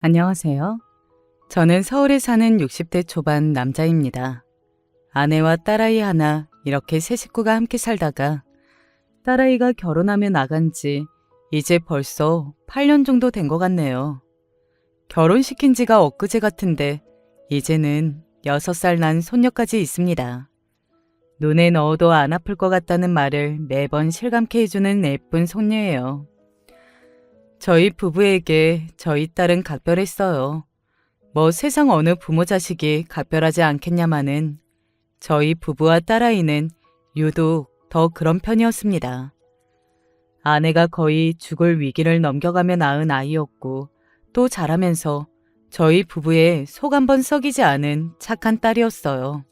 안녕하세요. 저는 서울에 사는 60대 초반 남자입니다. 아내와 딸아이 하나, 이렇게 세 식구가 함께 살다가 딸아이가 결혼하며 나간 지 이제 벌써 8년 정도 된 것 같네요. 결혼시킨 지가 엊그제 같은데 이제는 6살 난 손녀까지 있습니다. 눈에 넣어도 안 아플 것 같다는 말을 매번 실감케 해주는 예쁜 손녀예요. 저희 부부에게 저희 딸은 각별했어요. 뭐 세상 어느 부모 자식이 각별하지 않겠냐마는 저희 부부와 딸아이는 유독 더 그런 편이었습니다. 아내가 거의 죽을 위기를 넘겨가며 낳은 아이였고 또 자라면서 저희 부부의 속 한 번 썩이지 않은 착한 딸이었어요.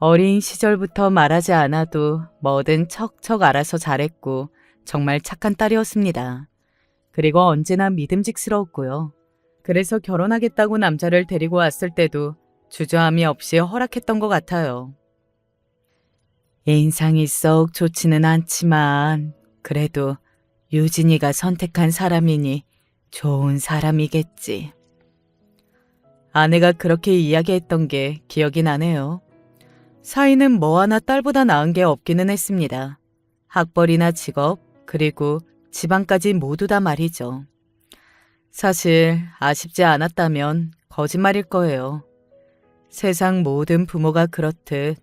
어린 시절부터 말하지 않아도 뭐든 척척 알아서 잘했고 정말 착한 딸이었습니다. 그리고 언제나 믿음직스러웠고요. 그래서 결혼하겠다고 남자를 데리고 왔을 때도 주저함이 없이 허락했던 것 같아요. 인상이 썩 좋지는 않지만 그래도 유진이가 선택한 사람이니 좋은 사람이겠지. 아내가 그렇게 이야기했던 게 기억이 나네요. 사이는 뭐 하나 딸보다 나은 게 없기는 했습니다. 학벌이나 직업, 그리고 집안까지 모두 다 말이죠. 사실 아쉽지 않았다면 거짓말일 거예요. 세상 모든 부모가 그렇듯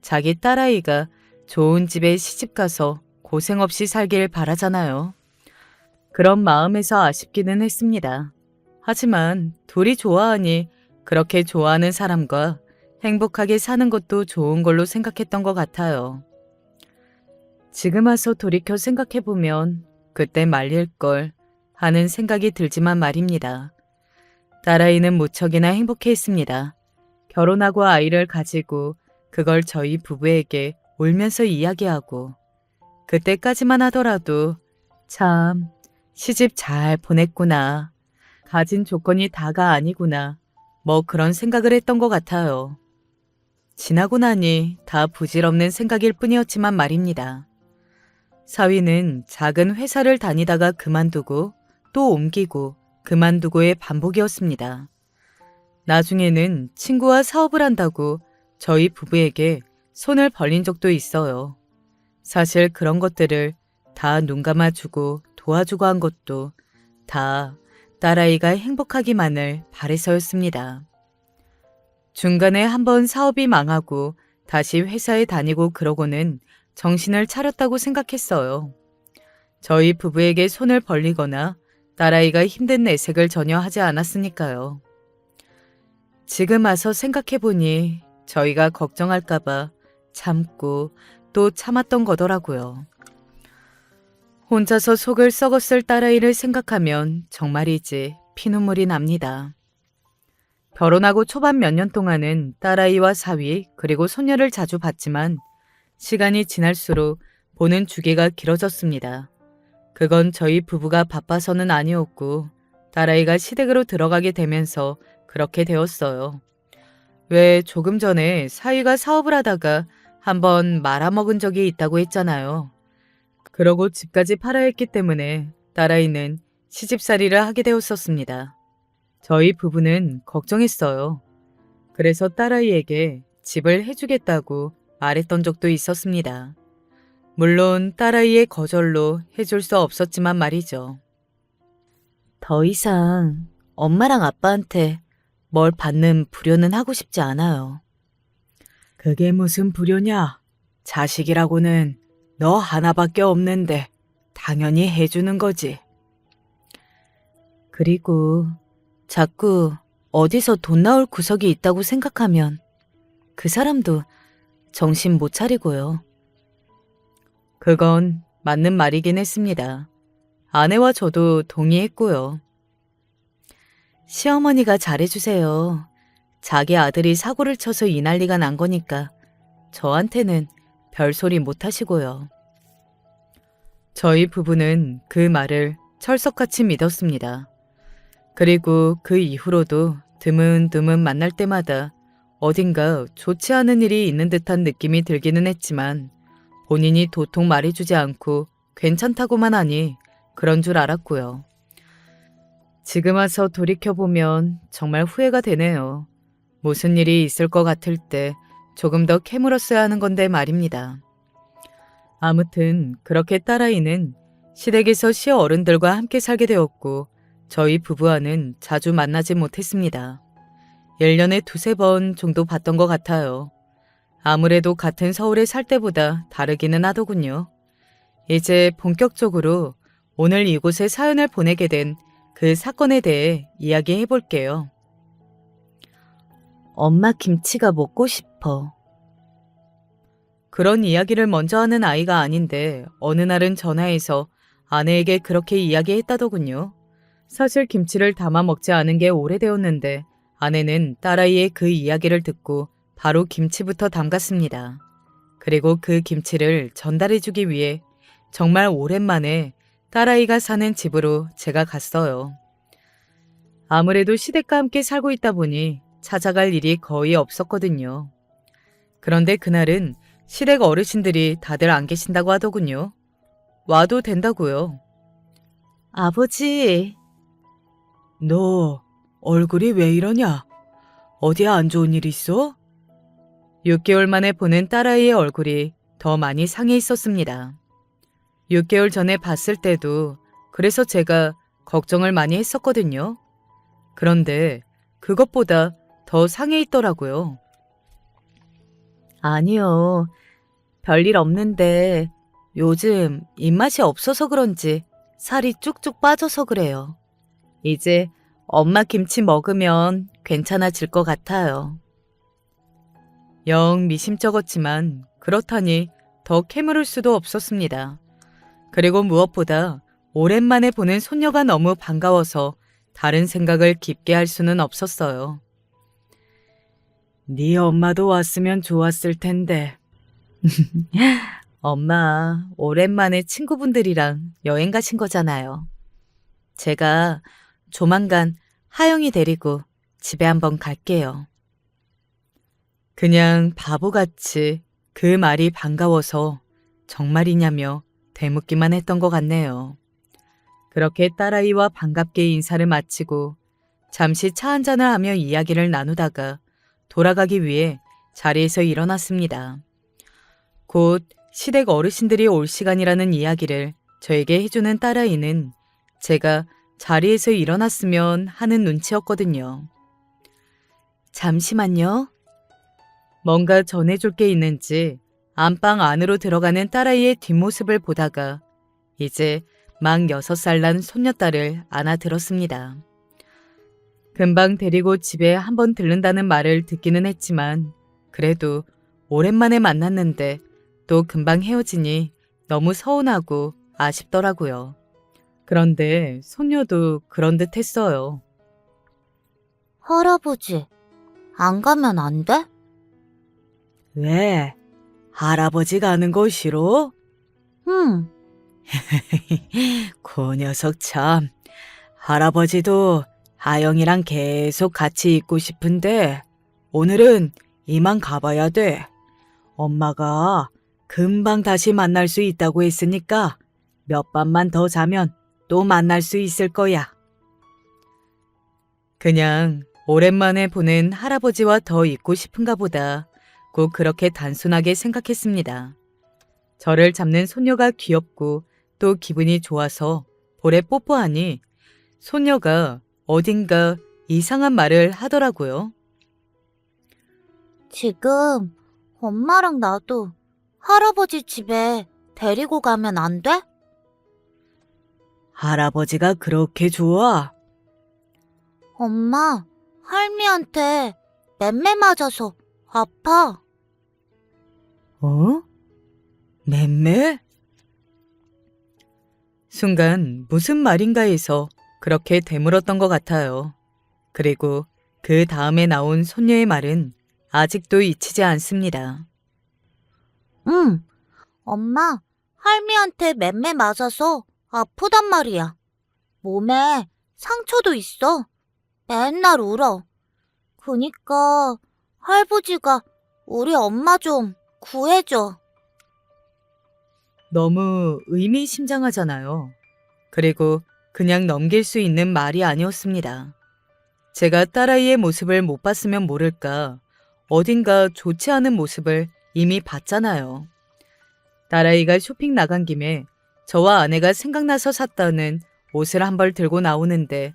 자기 딸아이가 좋은 집에 시집가서 고생 없이 살길 바라잖아요. 그런 마음에서 아쉽기는 했습니다. 하지만 둘이 좋아하니 그렇게 좋아하는 사람과 행복하게 사는 것도 좋은 걸로 생각했던 것 같아요. 지금 와서 돌이켜 생각해보면 그때 말릴 걸 하는 생각이 들지만 말입니다. 딸아이는 무척이나 행복해했습니다. 결혼하고 아이를 가지고 그걸 저희 부부에게 울면서 이야기하고 그때까지만 하더라도 참 시집 잘 보냈구나. 가진 조건이 다가 아니구나. 뭐 그런 생각을 했던 것 같아요. 지나고 나니 다 부질없는 생각일 뿐이었지만 말입니다. 사위는 작은 회사를 다니다가 그만두고 또 옮기고 그만두고의 반복이었습니다. 나중에는 친구와 사업을 한다고 저희 부부에게 손을 벌린 적도 있어요. 사실 그런 것들을 다 눈 감아주고 도와주고 한 것도 다 딸아이가 행복하기만을 바래서였습니다. 중간에 한번 사업이 망하고 다시 회사에 다니고 그러고는 정신을 차렸다고 생각했어요. 저희 부부에게 손을 벌리거나 딸아이가 힘든 내색을 전혀 하지 않았으니까요. 지금 와서 생각해보니 저희가 걱정할까봐 참고 또 참았던 거더라고요. 혼자서 속을 썩었을 딸아이를 생각하면 정말이지 피눈물이 납니다. 결혼하고 초반 몇 년 동안은 딸아이와 사위 그리고 손녀를 자주 봤지만 시간이 지날수록 보는 주기가 길어졌습니다. 그건 저희 부부가 바빠서는 아니었고 딸아이가 시댁으로 들어가게 되면서 그렇게 되었어요. 왜 조금 전에 사위가 사업을 하다가 한번 말아먹은 적이 있다고 했잖아요. 그러고 집까지 팔아야 했기 때문에 딸아이는 시집살이를 하게 되었었습니다. 저희 부부는 걱정했어요. 그래서 딸아이에게 집을 해주겠다고 말했던 적도 있었습니다. 물론 딸아이의 거절로 해줄 수 없었지만 말이죠. 더 이상 엄마랑 아빠한테 뭘 받는 불효는 하고 싶지 않아요. 그게 무슨 불효냐? 자식이라고는 너 하나밖에 없는데 당연히 해주는 거지. 그리고 자꾸 어디서 돈 나올 구석이 있다고 생각하면 그 사람도 정신 못 차리고요. 그건 맞는 말이긴 했습니다. 아내와 저도 동의했고요. 시어머니가 잘해주세요. 자기 아들이 사고를 쳐서 이 난리가 난 거니까 저한테는 별소리 못 하시고요. 저희 부부는 그 말을 철석같이 믿었습니다. 그리고 그 이후로도 드문드문 만날 때마다 어딘가 좋지 않은 일이 있는 듯한 느낌이 들기는 했지만 본인이 도통 말해주지 않고 괜찮다고만 하니 그런 줄 알았고요. 지금 와서 돌이켜보면 정말 후회가 되네요. 무슨 일이 있을 것 같을 때 조금 더 캐물었어야 하는 건데 말입니다. 아무튼 그렇게 딸아이는 시댁에서 시어른들과 함께 살게 되었고 저희 부부와는 자주 만나지 못했습니다. 1년에 두세 번 정도 봤던 것 같아요. 아무래도 같은 서울에 살 때보다 다르기는 하더군요. 이제 본격적으로 오늘 이곳에 사연을 보내게 된 그 사건에 대해 이야기해 볼게요. 엄마 김치가 먹고 싶어. 그런 이야기를 먼저 하는 아이가 아닌데 어느 날은 전화해서 아내에게 그렇게 이야기했다더군요. 사실 김치를 담아 먹지 않은 게 오래되었는데 아내는 딸아이의 그 이야기를 듣고 바로 김치부터 담갔습니다. 그리고 그 김치를 전달해주기 위해 정말 오랜만에 딸아이가 사는 집으로 제가 갔어요. 아무래도 시댁과 함께 살고 있다 보니 찾아갈 일이 거의 없었거든요. 그런데 그날은 시댁 어르신들이 다들 안 계신다고 하더군요. 와도 된다고요. 아버지, 너 얼굴이 왜 이러냐? 어디 안 좋은 일 있어? 6개월 만에 보는 딸아이의 얼굴이 더 많이 상해 있었습니다. 6개월 전에 봤을 때도 그래서 제가 걱정을 많이 했었거든요. 그런데 그것보다 더 상해 있더라고요. 아니요. 별일 없는데 요즘 입맛이 없어서 그런지 살이 쭉쭉 빠져서 그래요. 이제 엄마 김치 먹으면 괜찮아질 것 같아요. 영 미심쩍었지만 그렇다니 더 캐물을 수도 없었습니다. 그리고 무엇보다 오랜만에 보는 손녀가 너무 반가워서 다른 생각을 깊게 할 수는 없었어요. 네 엄마도 왔으면 좋았을 텐데. 엄마, 오랜만에 친구분들이랑 여행 가신 거잖아요. 제가 조만간 하영이 데리고 집에 한번 갈게요. 그냥 바보같이 그 말이 반가워서 정말이냐며 되묻기만 했던 것 같네요. 그렇게 딸아이와 반갑게 인사를 마치고 잠시 차 한잔을 하며 이야기를 나누다가 돌아가기 위해 자리에서 일어났습니다. 곧 시댁 어르신들이 올 시간이라는 이야기를 저에게 해주는 딸아이는 제가 자리에서 일어났으면 하는 눈치였거든요. 잠시만요. 뭔가 전해줄 게 있는지 안방 안으로 들어가는 딸아이의 뒷모습을 보다가 이제 막 6살 난 손녀딸을 안아들었습니다. 금방 데리고 집에 한번 들른다는 말을 듣기는 했지만 그래도 오랜만에 만났는데 또 금방 헤어지니 너무 서운하고 아쉽더라고요. 그런데 손녀도 그런 듯 했어요. 할아버지, 안 가면 안 돼? 왜? 할아버지 가는 거 싫어? 응, 그 녀석 참. 할아버지도 아영이랑 계속 같이 있고 싶은데 오늘은 이만 가봐야 돼. 엄마가 금방 다시 만날 수 있다고 했으니까 몇 밤만 더 자면 또 만날 수 있을 거야. 그냥 오랜만에 보는 할아버지와 더 있고 싶은가 보다. 꼭 그렇게 단순하게 생각했습니다. 저를 잡는 손녀가 귀엽고 또 기분이 좋아서 볼에 뽀뽀하니 손녀가 어딘가 이상한 말을 하더라고요. 지금 엄마랑 나도 할아버지 집에 데리고 가면 안 돼? 할아버지가 그렇게 좋아? 엄마, 할미한테 맴매 맞아서 아파. 어? 맴매? 순간 무슨 말인가 해서 그렇게 되물었던 것 같아요. 그리고 그 다음에 나온 손녀의 말은 아직도 잊히지 않습니다. 응, 엄마, 할미한테 맴매 맞아서 아프단 말이야. 몸에 상처도 있어. 맨날 울어. 그니까 할아버지가 우리 엄마 좀 구해줘. 너무 의미심장하잖아요. 그리고 그냥 넘길 수 있는 말이 아니었습니다. 제가 딸아이의 모습을 못 봤으면 모를까 어딘가 좋지 않은 모습을 이미 봤잖아요. 딸아이가 쇼핑 나간 김에 저와 아내가 생각나서 샀다는 옷을 한 벌 들고 나오는데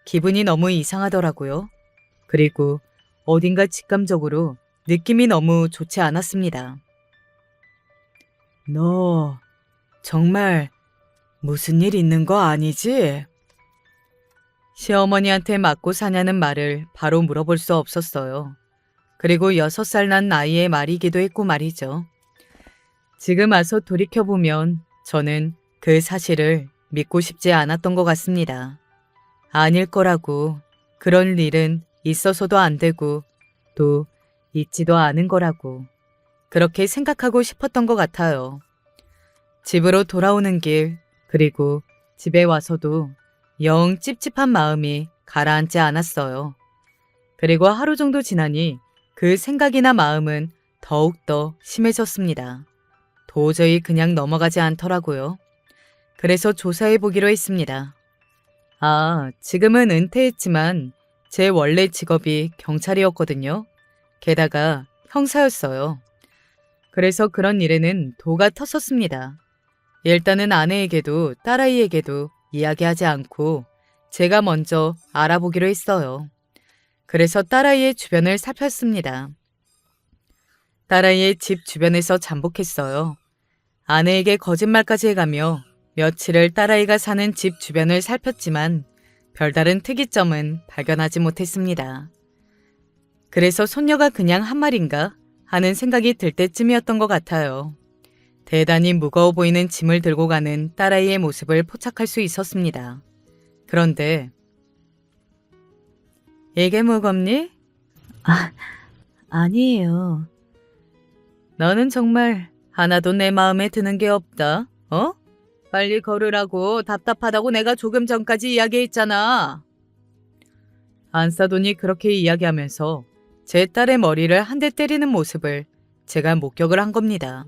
기분이 너무 이상하더라고요. 그리고 어딘가 직감적으로 느낌이 너무 좋지 않았습니다. 너 정말 무슨 일 있는 거 아니지? 시어머니한테 맞고 사냐는 말을 바로 물어볼 수 없었어요. 그리고 6살 난 나이의 말이기도 했고 말이죠. 지금 와서 돌이켜보면 저는 그 사실을 믿고 싶지 않았던 것 같습니다. 아닐 거라고, 그런 일은 있어서도 안 되고 또 있지도 않은 거라고 그렇게 생각하고 싶었던 것 같아요. 집으로 돌아오는 길, 그리고 집에 와서도 영 찝찝한 마음이 가라앉지 않았어요. 그리고 하루 정도 지나니 그 생각이나 마음은 더욱더 심해졌습니다. 도저히 그냥 넘어가지 않더라고요. 그래서 조사해 보기로 했습니다. 지금은 은퇴했지만 제 원래 직업이 경찰이었거든요. 게다가 형사였어요. 그래서 그런 일에는 도가 텄었습니다. 일단은 아내에게도 딸아이에게도 이야기하지 않고 제가 먼저 알아보기로 했어요. 그래서 딸아이의 주변을 살폈습니다. 딸아이의 집 주변에서 잠복했어요. 아내에게 거짓말까지 해가며 며칠을 딸아이가 사는 집 주변을 살폈지만 별다른 특이점은 발견하지 못했습니다. 그래서 손녀가 그냥 한 말인가 하는 생각이 들 때쯤이었던 것 같아요. 대단히 무거워 보이는 짐을 들고 가는 딸아이의 모습을 포착할 수 있었습니다. 그런데 이게 무겁니? 아니에요. 너는 정말 하나도 내 마음에 드는 게 없다. 빨리 걸으라고 답답하다고 내가 조금 전까지 이야기했잖아. 안싸돈이 그렇게 이야기하면서 제 딸의 머리를 한 대 때리는 모습을 제가 목격을 한 겁니다.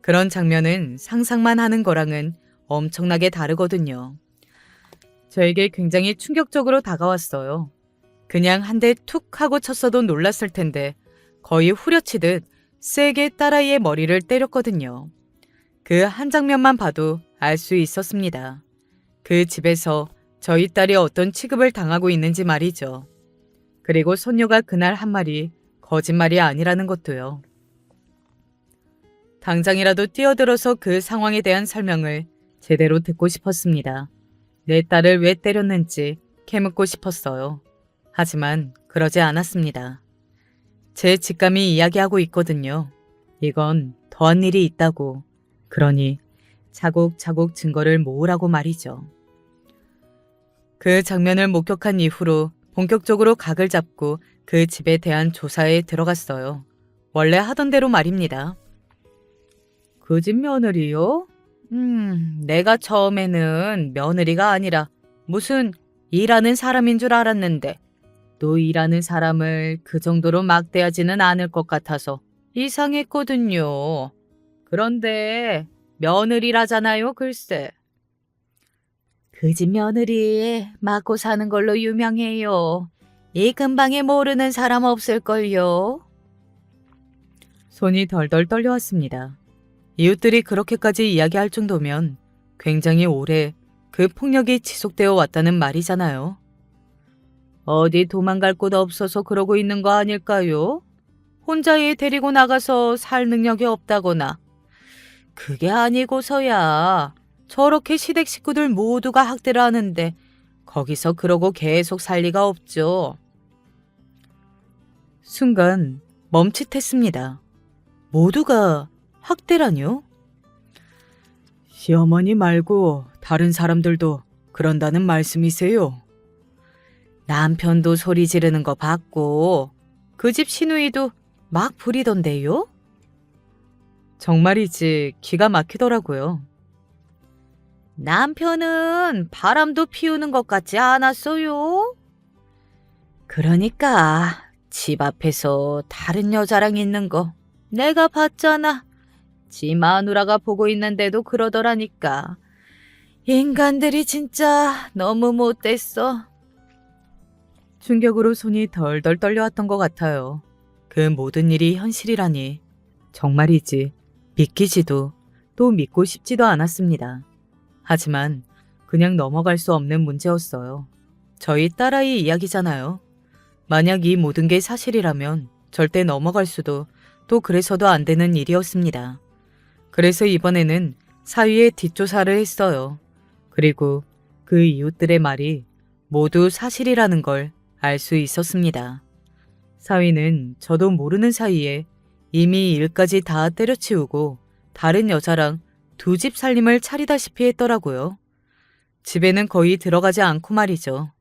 그런 장면은 상상만 하는 거랑은 엄청나게 다르거든요. 저에게 굉장히 충격적으로 다가왔어요. 그냥 한 대 툭 하고 쳤어도 놀랐을 텐데 거의 후려치듯 세게 딸아이의 머리를 때렸거든요. 그 한 장면만 봐도 알 수 있었습니다. 그 집에서 저희 딸이 어떤 취급을 당하고 있는지 말이죠. 그리고 손녀가 그날 한 말이 거짓말이 아니라는 것도요. 당장이라도 뛰어들어서 그 상황에 대한 설명을 제대로 듣고 싶었습니다. 내 딸을 왜 때렸는지 캐묻고 싶었어요. 하지만 그러지 않았습니다. 제 직감이 이야기하고 있거든요. 이건 더한 일이 있다고. 그러니 차곡차곡 증거를 모으라고 말이죠. 그 장면을 목격한 이후로 본격적으로 각을 잡고 그 집에 대한 조사에 들어갔어요. 원래 하던 대로 말입니다. 그 집 며느리요? 내가 처음에는 며느리가 아니라 무슨 일하는 사람인 줄 알았는데 또 일하는 사람을 그 정도로 막대하지는 않을 것 같아서 이상했거든요. 그런데 며느리라잖아요, 글쎄. 그 집 며느리 맞고 사는 걸로 유명해요. 이 근방에 모르는 사람 없을걸요. 손이 덜덜 떨려왔습니다. 이웃들이 그렇게까지 이야기할 정도면 굉장히 오래 그 폭력이 지속되어 왔다는 말이잖아요. 어디 도망갈 곳 없어서 그러고 있는 거 아닐까요? 혼자 애 데리고 나가서 살 능력이 없다거나. 그게 아니고서야 저렇게 시댁 식구들 모두가 학대를 하는데 거기서 그러고 계속 살 리가 없죠. 순간 멈칫했습니다. 모두가 학대라뇨? 시어머니 말고 다른 사람들도 그런다는 말씀이세요? 남편도 소리 지르는 거 봤고 그 집 시누이도 막 부리던데요? 정말이지 기가 막히더라고요. 남편은 바람도 피우는 것 같지 않았어요? 그러니까 집 앞에서 다른 여자랑 있는 거 내가 봤잖아. 지 마누라가 보고 있는데도 그러더라니까. 인간들이 진짜 너무 못됐어. 충격으로 손이 덜덜 떨려왔던 것 같아요. 그 모든 일이 현실이라니. 정말이지 믿기지도 또 믿고 싶지도 않았습니다. 하지만 그냥 넘어갈 수 없는 문제였어요. 저희 딸아이 이야기잖아요. 만약 이 모든 게 사실이라면 절대 넘어갈 수도 또 그래서도 안 되는 일이었습니다. 그래서 이번에는 사위의 뒷조사를 했어요. 그리고 그 이웃들의 말이 모두 사실이라는 걸 알 수 있었습니다. 사위는 저도 모르는 사이에 이미 일까지 다 때려치우고 다른 여자랑 두 집 살림을 차리다시피 했더라고요. 집에는 거의 들어가지 않고 말이죠.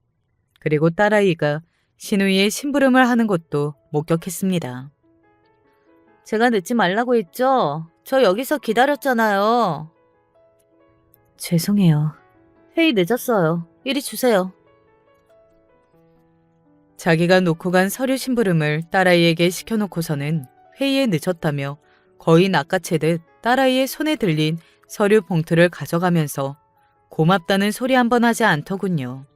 그리고 딸아이가 신우이의 심부름을 하는 것도 목격했습니다. 제가 늦지 말라고 했죠? 저 여기서 기다렸잖아요. 죄송해요. 회의 늦었어요. 이리 주세요. 자기가 놓고 간 서류 심부름을 딸아이에게 시켜놓고서는 회의에 늦었다며 거의 낚아채듯 딸아이의 손에 들린 서류 봉투를 가져가면서 고맙다는 소리 한 번 하지 않더군요.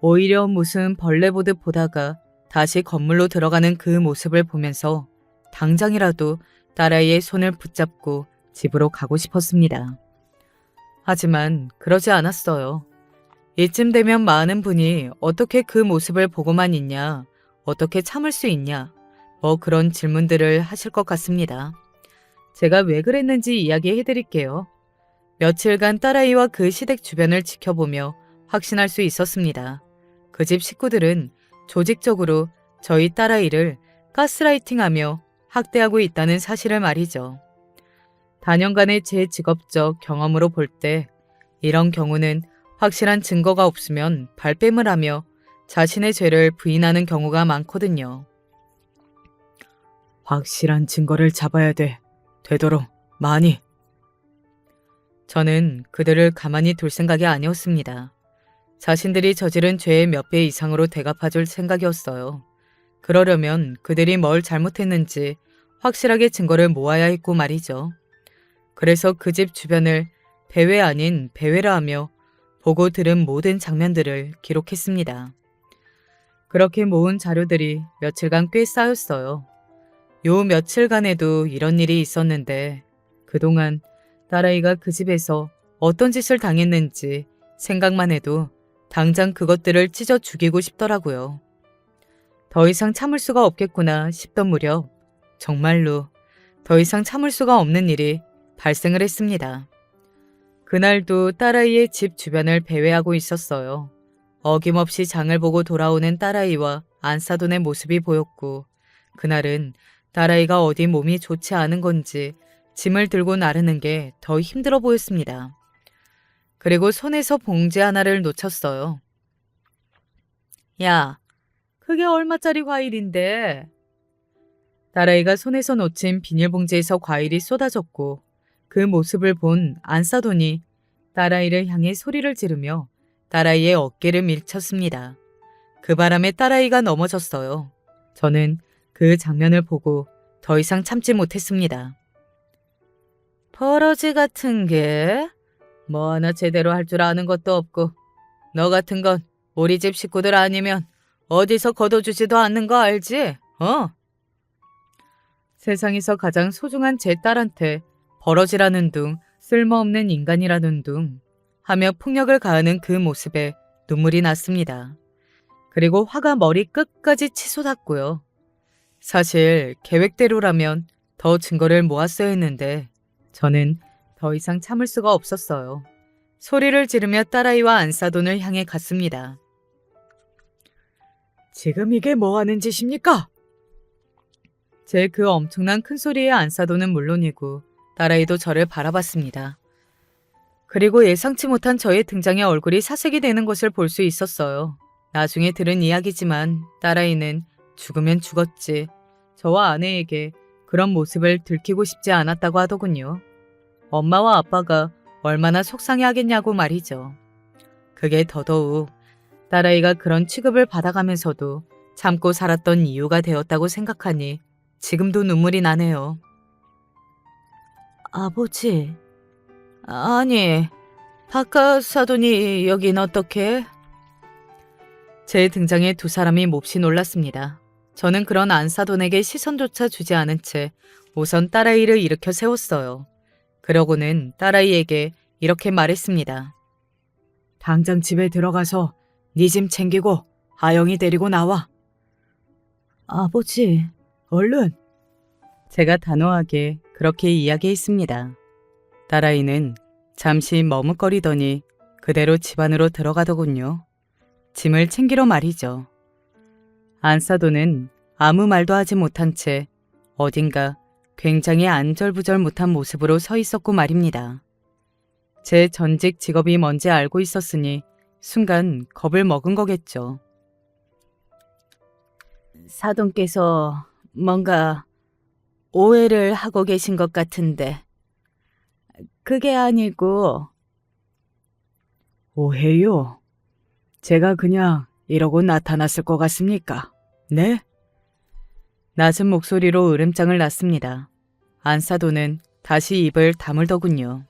오히려 무슨 벌레 보듯 보다가 다시 건물로 들어가는 그 모습을 보면서 당장이라도 딸아이의 손을 붙잡고 집으로 가고 싶었습니다. 하지만 그러지 않았어요. 이쯤 되면 많은 분이 어떻게 그 모습을 보고만 있냐, 어떻게 참을 수 있냐, 뭐 그런 질문들을 하실 것 같습니다. 제가 왜 그랬는지 이야기해 드릴게요. 며칠간 딸아이와 그 시댁 주변을 지켜보며 확신할 수 있었습니다. 그 집 식구들은 조직적으로 저희 딸아이를 가스라이팅하며 학대하고 있다는 사실을 말이죠. 다년간의 제 직업적 경험으로 볼 때 이런 경우는 확실한 증거가 없으면 발뺌을 하며 자신의 죄를 부인하는 경우가 많거든요. 확실한 증거를 잡아야 돼. 되도록 많이. 저는 그들을 가만히 둘 생각이 아니었습니다. 자신들이 저지른 죄의 몇 배 이상으로 대갚아줄 생각이었어요. 그러려면 그들이 뭘 잘못했는지 확실하게 증거를 모아야 했고 말이죠. 그래서 그 집 주변을 배회 아닌 배회라 하며 보고 들은 모든 장면들을 기록했습니다. 그렇게 모은 자료들이 며칠간 꽤 쌓였어요. 요 며칠간에도 이런 일이 있었는데 그동안 딸아이가 그 집에서 어떤 짓을 당했는지 생각만 해도 당장 그것들을 찢어 죽이고 싶더라고요. 더 이상 참을 수가 없겠구나 싶던 무렵 정말로 더 이상 참을 수가 없는 일이 발생을 했습니다. 그날도 딸아이의 집 주변을 배회하고 있었어요. 어김없이 장을 보고 돌아오는 딸아이와 안사돈의 모습이 보였고 그날은 딸아이가 어디 몸이 좋지 않은 건지 짐을 들고 나르는 게 더 힘들어 보였습니다. 그리고 손에서 봉지 하나를 놓쳤어요. 야, 그게 얼마짜리 과일인데? 딸아이가 손에서 놓친 비닐봉지에서 과일이 쏟아졌고 그 모습을 본 안사돈이 딸아이를 향해 소리를 지르며 딸아이의 어깨를 밀쳤습니다. 그 바람에 딸아이가 넘어졌어요. 저는 그 장면을 보고 더 이상 참지 못했습니다. 버러지 같은 게 뭐 하나 제대로 할 줄 아는 것도 없고 너 같은 건 우리 집 식구들 아니면 어디서 걷어주지도 않는 거 알지? 세상에서 가장 소중한 제 딸한테 버러지라는 둥, 쓸모없는 인간이라는 둥 하며 폭력을 가하는 그 모습에 눈물이 났습니다. 그리고 화가 머리 끝까지 치솟았고요. 사실 계획대로라면 더 증거를 모았어야 했는데 저는 더 이상 참을 수가 없었어요. 소리를 지르며 딸아이와 안사돈을 향해 갔습니다. 지금 이게 뭐 하는 짓입니까? 제 그 엄청난 큰 소리에 안사돈은 물론이고 딸아이도 저를 바라봤습니다. 그리고 예상치 못한 저의 등장에 얼굴이 사색이 되는 것을 볼 수 있었어요. 나중에 들은 이야기지만 딸아이는 죽으면 죽었지. 저와 아내에게 그런 모습을 들키고 싶지 않았다고 하더군요. 엄마와 아빠가 얼마나 속상해하겠냐고 말이죠. 그게 더더욱 딸아이가 그런 취급을 받아가면서도 참고 살았던 이유가 되었다고 생각하니 지금도 눈물이 나네요. 아버지, 아니, 바깥 사돈이 여긴 어떻게? 제 등장에 두 사람이 몹시 놀랐습니다. 저는 그런 안사돈에게 시선조차 주지 않은 채 우선 딸아이를 일으켜 세웠어요. 그러고는 딸아이에게 이렇게 말했습니다. 당장 집에 들어가서 네 짐 챙기고 아영이 데리고 나와. 아버지, 얼른. 제가 단호하게 그렇게 이야기했습니다. 딸아이는 잠시 머뭇거리더니 그대로 집 안으로 들어가더군요. 짐을 챙기러 말이죠. 안사돈은 아무 말도 하지 못한 채 어딘가 굉장히 안절부절 못한 모습으로 서 있었고 말입니다. 제 전직 직업이 뭔지 알고 있었으니 순간 겁을 먹은 거겠죠. 사돈께서 뭔가 오해를 하고 계신 것 같은데 그게 아니고. 오해요? 제가 그냥 이러고 나타났을 것 같습니까? 네? 낮은 목소리로 으름장을 놨습니다. 안사돈은 다시 입을 다물더군요.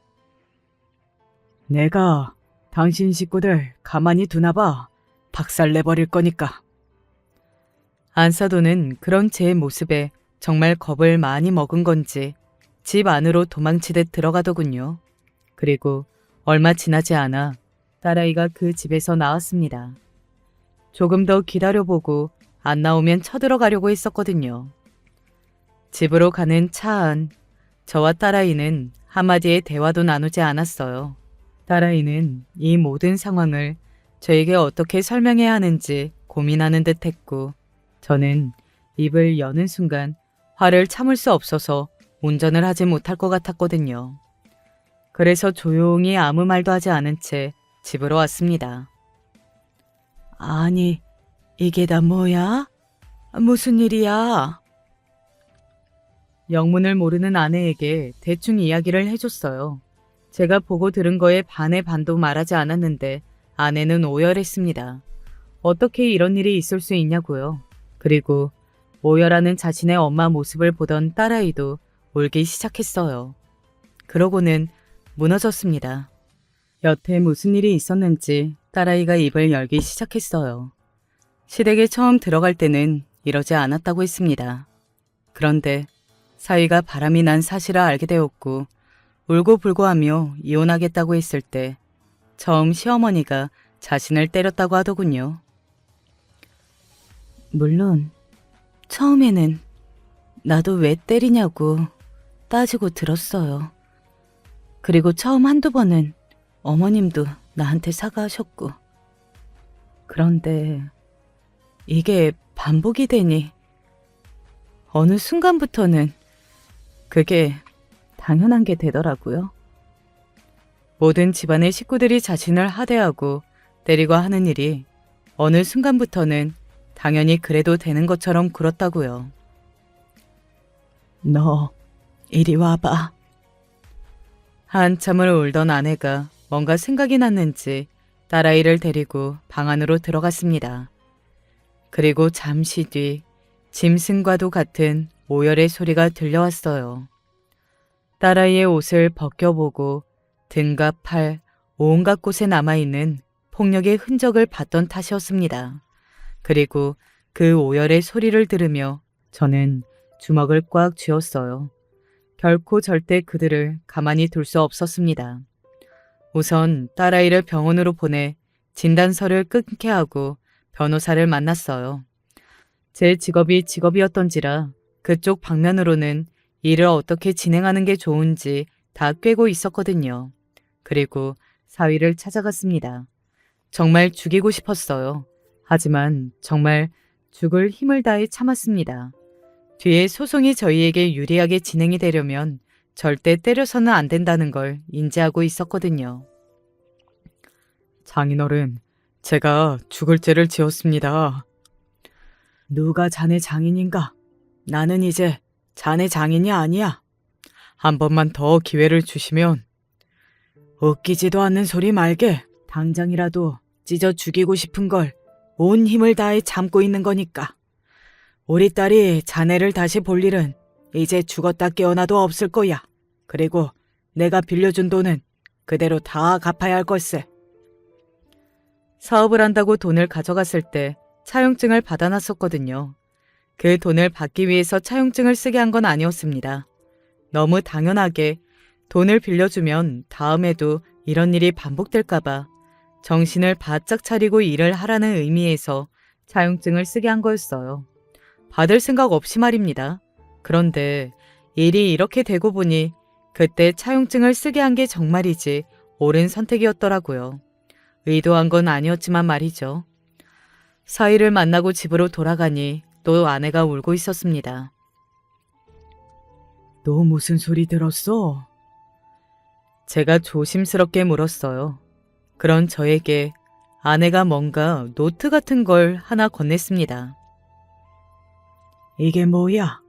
내가 당신 식구들 가만히 두나봐 박살내버릴 거니까. 안사돈은 그런 제 모습에 정말 겁을 많이 먹은 건지 집 안으로 도망치듯 들어가더군요. 그리고 얼마 지나지 않아 딸아이가 그 집에서 나왔습니다. 조금 더 기다려보고 안 나오면 쳐들어가려고 했었거든요. 집으로 가는 차 안, 저와 딸아이는 한마디의 대화도 나누지 않았어요. 딸아이는 이 모든 상황을 저에게 어떻게 설명해야 하는지 고민하는 듯 했고, 저는 입을 여는 순간 화를 참을 수 없어서 운전을 하지 못할 것 같았거든요. 그래서 조용히 아무 말도 하지 않은 채 집으로 왔습니다. 아니, 이게 다 뭐야? 무슨 일이야? 영문을 모르는 아내에게 대충 이야기를 해줬어요. 제가 보고 들은 거에 반의 반도 말하지 않았는데 아내는 오열했습니다. 어떻게 이런 일이 있을 수 있냐고요. 그리고 오열하는 자신의 엄마 모습을 보던 딸아이도 울기 시작했어요. 그러고는 무너졌습니다. 여태 무슨 일이 있었는지 딸아이가 입을 열기 시작했어요. 시댁에 처음 들어갈 때는 이러지 않았다고 했습니다. 그런데 사위가 바람이 난 사실을 알게 되었고 울고불고하며 이혼하겠다고 했을 때 처음 시어머니가 자신을 때렸다고 하더군요. 물론 처음에는 나도 왜 때리냐고 따지고 들었어요. 그리고 처음 한두 번은 어머님도 나한테 사과하셨고. 그런데 이게 반복이 되니 어느 순간부터는 그게 당연한 게 되더라고요. 모든 집안의 식구들이 자신을 하대하고 때리고 하는 일이 어느 순간부터는 당연히 그래도 되는 것처럼 굴었다고요. 너 이리 와봐. 한참을 울던 아내가 뭔가 생각이 났는지 딸아이를 데리고 방 안으로 들어갔습니다. 그리고 잠시 뒤 짐승과도 같은 오열의 소리가 들려왔어요. 딸아이의 옷을 벗겨보고 등과 팔, 온갖 곳에 남아있는 폭력의 흔적을 봤던 탓이었습니다. 그리고 그 오열의 소리를 들으며 저는 주먹을 꽉 쥐었어요. 결코 절대 그들을 가만히 둘 수 없었습니다. 우선 딸아이를 병원으로 보내 진단서를 끊게 하고 변호사를 만났어요. 제 직업이 직업이었던지라 그쪽 방면으로는 일을 어떻게 진행하는 게 좋은지 다 꿰고 있었거든요. 그리고 사위를 찾아갔습니다. 정말 죽이고 싶었어요. 하지만 정말 죽을 힘을 다해 참았습니다. 뒤에 소송이 저희에게 유리하게 진행이 되려면 절대 때려서는 안 된다는 걸 인지하고 있었거든요. 장인어른, 제가 죽을 죄를 지었습니다. 누가 자네 장인인가? 나는 이제 자네 장인이 아니야. 한 번만 더 기회를 주시면. 웃기지도 않는 소리 말게. 당장이라도 찢어 죽이고 싶은 걸 온 힘을 다해 참고 있는 거니까. 우리 딸이 자네를 다시 볼 일은 이제 죽었다 깨어나도 없을 거야. 그리고 내가 빌려준 돈은 그대로 다 갚아야 할 걸세. 사업을 한다고 돈을 가져갔을 때 차용증을 받아놨었거든요. 그 돈을 받기 위해서 차용증을 쓰게 한 건 아니었습니다. 너무 당연하게 돈을 빌려주면 다음에도 이런 일이 반복될까봐 정신을 바짝 차리고 일을 하라는 의미에서 차용증을 쓰게 한 거였어요. 받을 생각 없이 말입니다. 그런데 일이 이렇게 되고 보니 그때 차용증을 쓰게 한 게 정말이지 옳은 선택이었더라고요. 의도한 건 아니었지만 말이죠. 사위를 만나고 집으로 돌아가니 또 아내가 울고 있었습니다. 너 무슨 소리 들었어? 제가 조심스럽게 물었어요. 그런 저에게 아내가 뭔가 노트 같은 걸 하나 건넸습니다. 이게 뭐야?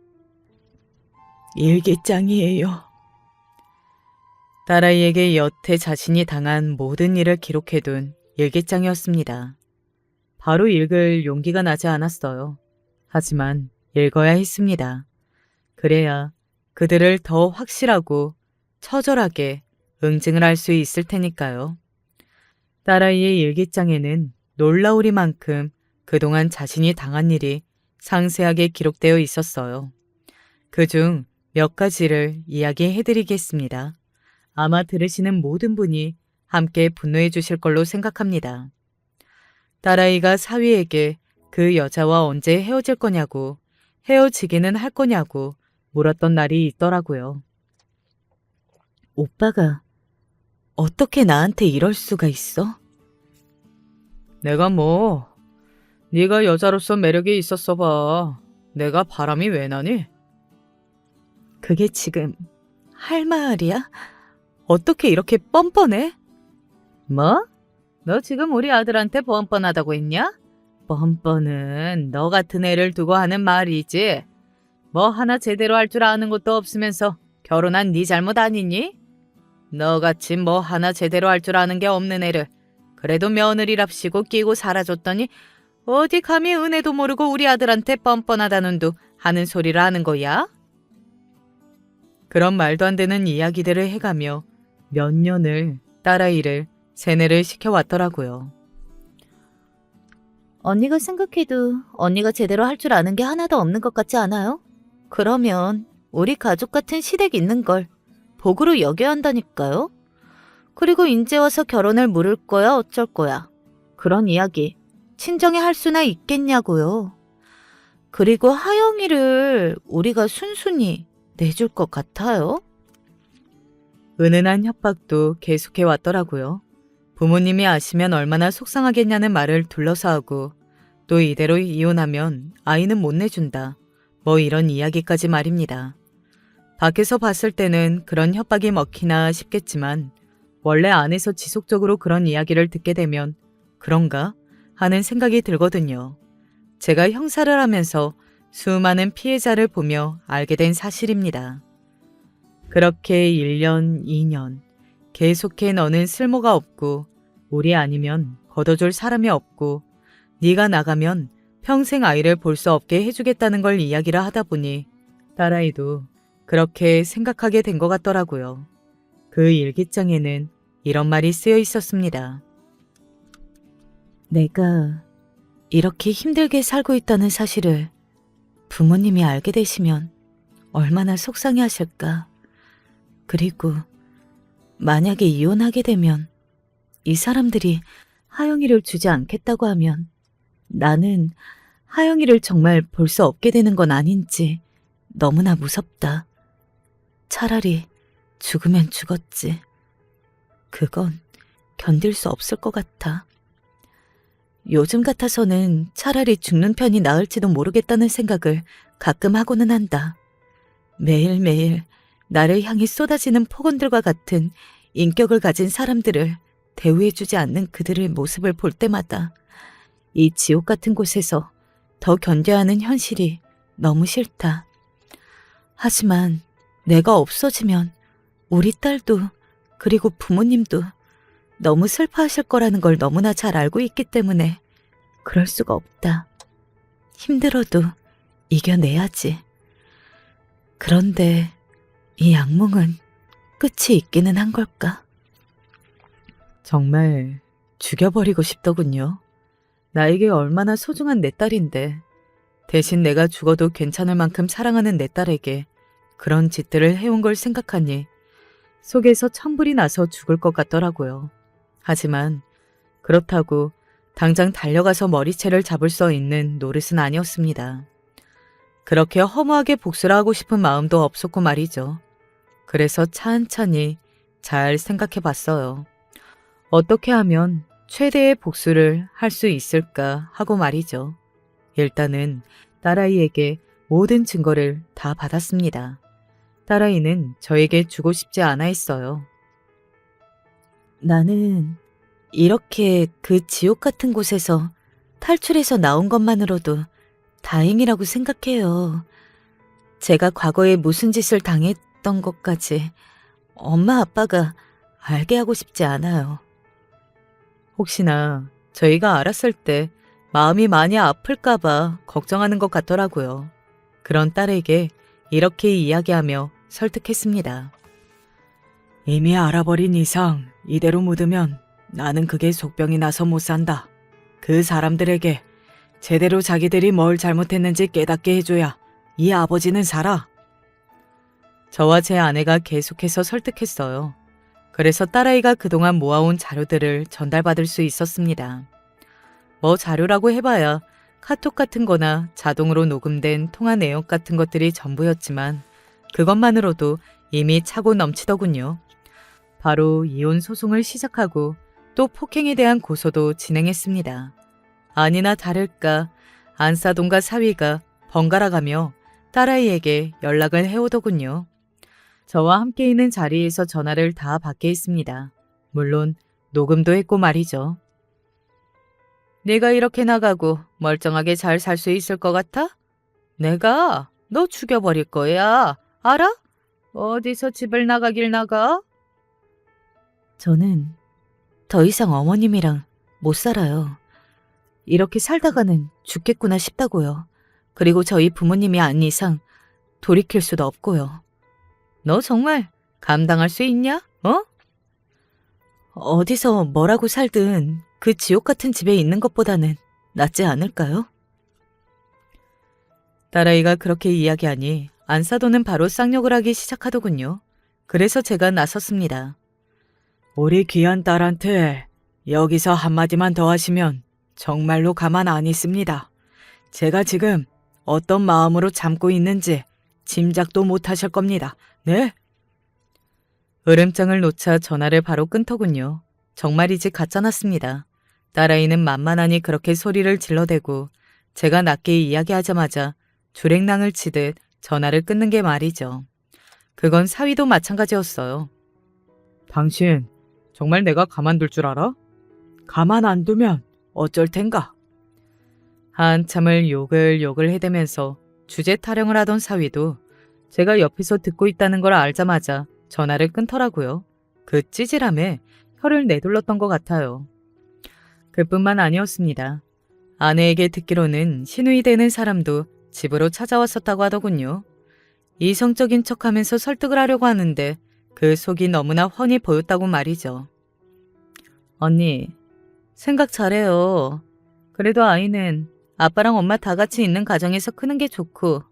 일기장이에요. 딸아이에게 여태 자신이 당한 모든 일을 기록해둔 일기장이었습니다. 바로 읽을 용기가 나지 않았어요. 하지만 읽어야 했습니다. 그래야 그들을 더 확실하고 처절하게 응징을 할 수 있을 테니까요. 딸아이의 일기장에는 놀라우리만큼 그동안 자신이 당한 일이 상세하게 기록되어 있었어요. 그중 몇 가지를 이야기해드리겠습니다. 아마 들으시는 모든 분이 함께 분노해 주실 걸로 생각합니다. 딸아이가 사위에게 그 여자와 언제 헤어질 거냐고, 헤어지기는 할 거냐고 물었던 날이 있더라고요. 오빠가 어떻게 나한테 이럴 수가 있어? 내가 네가 여자로서 매력이 있었어 봐. 내가 바람이 왜 나니? 그게 지금 할 말이야? 어떻게 이렇게 뻔뻔해? 뭐? 너 지금 우리 아들한테 뻔뻔하다고 했냐? 뻔뻔은 너 같은 애를 두고 하는 말이지. 뭐 하나 제대로 할 줄 아는 것도 없으면서 결혼한 네 잘못 아니니? 너같이 뭐 하나 제대로 할 줄 아는 게 없는 애를 그래도 며느리랍시고 끼고 살아줬더니 어디 감히 은혜도 모르고 우리 아들한테 뻔뻔하다는 둥 하는 소리를 하는 거야? 그런 말도 안 되는 이야기들을 해가며 몇 년을 딸아이를 세뇌를 시켜왔더라고요. 언니가 생각해도 언니가 제대로 할 줄 아는 게 하나도 없는 것 같지 않아요? 그러면 우리 가족 같은 시댁 있는 걸 복으로 여겨야 한다니까요? 그리고 인제 와서 결혼을 물을 거야 어쩔 거야. 그런 이야기 친정에 할 수나 있겠냐고요. 그리고 하영이를 우리가 순순히 내줄 것 같아요? 은은한 협박도 계속해 왔더라고요. 부모님이 아시면 얼마나 속상하겠냐는 말을 둘러싸고 또 이대로 이혼하면 아이는 못 내준다. 뭐 이런 이야기까지 말입니다. 밖에서 봤을 때는 그런 협박이 먹히나 싶겠지만 원래 안에서 지속적으로 그런 이야기를 듣게 되면 그런가 하는 생각이 들거든요. 제가 형사를 하면서 수많은 피해자를 보며 알게 된 사실입니다. 그렇게 1년, 2년 계속해 너는 쓸모가 없고 우리 아니면 걷어줄 사람이 없고 네가 나가면 평생 아이를 볼 수 없게 해주겠다는 걸 이야기를 하다 보니 딸아이도 그렇게 생각하게 된 것 같더라고요. 그 일기장에는 이런 말이 쓰여 있었습니다. 내가 이렇게 힘들게 살고 있다는 사실을 부모님이 알게 되시면 얼마나 속상해 하실까. 그리고 만약에 이혼하게 되면 이 사람들이 하영이를 주지 않겠다고 하면 나는 하영이를 정말 볼 수 없게 되는 건 아닌지 너무나 무섭다. 차라리 죽으면 죽었지. 그건 견딜 수 없을 것 같아. 요즘 같아서는 차라리 죽는 편이 나을지도 모르겠다는 생각을 가끔 하고는 한다. 매일매일 나를 향해 쏟아지는 폭언들과 같은 인격을 가진 사람들을 대우해주지 않는 그들의 모습을 볼 때마다 이 지옥 같은 곳에서 더 견뎌야 하는 현실이 너무 싫다. 하지만 내가 없어지면 우리 딸도 그리고 부모님도 너무 슬퍼하실 거라는 걸 너무나 잘 알고 있기 때문에 그럴 수가 없다. 힘들어도 이겨내야지. 그런데 이 악몽은 끝이 있기는 한 걸까? 정말 죽여버리고 싶더군요. 나에게 얼마나 소중한 내 딸인데 대신 내가 죽어도 괜찮을 만큼 사랑하는 내 딸에게 그런 짓들을 해온 걸 생각하니 속에서 천불이 나서 죽을 것 같더라고요. 하지만 그렇다고 당장 달려가서 머리채를 잡을 수 있는 노릇은 아니었습니다. 그렇게 허무하게 복수를 하고 싶은 마음도 없었고 말이죠. 그래서 천천히 잘 생각해 봤어요. 어떻게 하면 최대의 복수를 할 수 있을까 하고 말이죠. 일단은 딸아이에게 모든 증거를 다 받았습니다. 딸아이는 저에게 주고 싶지 않아 했어요. 나는 이렇게 그 지옥 같은 곳에서 탈출해서 나온 것만으로도 다행이라고 생각해요. 제가 과거에 무슨 짓을 당했던 것까지 엄마 아빠가 알게 하고 싶지 않아요. 혹시나 저희가 알았을 때 마음이 많이 아플까봐 걱정하는 것 같더라고요. 그런 딸에게 이렇게 이야기하며 설득했습니다. 이미 알아버린 이상 이대로 묻으면 나는 그게 속병이 나서 못 산다. 그 사람들에게 제대로 자기들이 뭘 잘못했는지 깨닫게 해줘야 이 아버지는 살아. 저와 제 아내가 계속해서 설득했어요. 그래서 딸아이가 그동안 모아온 자료들을 전달받을 수 있었습니다. 뭐 자료라고 해봐야 카톡 같은 거나 자동으로 녹음된 통화 내역 같은 것들이 전부였지만 그것만으로도 이미 차고 넘치더군요. 바로 이혼 소송을 시작하고 또 폭행에 대한 고소도 진행했습니다. 아니나 다를까 안사돈과 사위가 번갈아가며 딸아이에게 연락을 해오더군요. 저와 함께 있는 자리에서 전화를 다 받게 했습니다. 물론 녹음도 했고 말이죠. 네가 이렇게 나가고 멀쩡하게 잘 살 수 있을 것 같아? 내가 너 죽여버릴 거야. 알아? 어디서 집을 나가길 나가? 저는 더 이상 어머님이랑 못 살아요. 이렇게 살다가는 죽겠구나 싶다고요. 그리고 저희 부모님이 아닌 이상 돌이킬 수도 없고요. 너 정말 감당할 수 있냐? 어? 어디서 뭐라고 살든 그 지옥 같은 집에 있는 것보다는 낫지 않을까요? 딸아이가 그렇게 이야기하니 안사돈은 바로 쌍욕을 하기 시작하더군요. 그래서 제가 나섰습니다. 우리 귀한 딸한테 여기서 한마디만 더 하시면 정말로 가만 안 있습니다. 제가 지금 어떤 마음으로 참고 있는지 짐작도 못 하실 겁니다. 네? 으름장을 놓자 전화를 바로 끊더군요. 정말이지 가짜났습니다. 딸아이는 만만하니 그렇게 소리를 질러대고 제가 낮게 이야기하자마자 주랭랑을 치듯 전화를 끊는 게 말이죠. 그건 사위도 마찬가지였어요. 당신 정말 내가 가만둘 줄 알아? 가만 안 두면 어쩔 텐가? 한참을 욕을 해대면서 주제 타령을 하던 사위도 제가 옆에서 듣고 있다는 걸 알자마자 전화를 끊더라고요. 그 찌질함에 혀를 내둘렀던 것 같아요. 그뿐만 아니었습니다. 아내에게 듣기로는 시누이 되는 사람도 집으로 찾아왔었다고 하더군요. 이성적인 척하면서 설득을 하려고 하는데 그 속이 너무나 훤히 보였다고 말이죠. 언니, 생각 잘해요. 그래도 아이는 아빠랑 엄마 다 같이 있는 가정에서 크는 게 좋고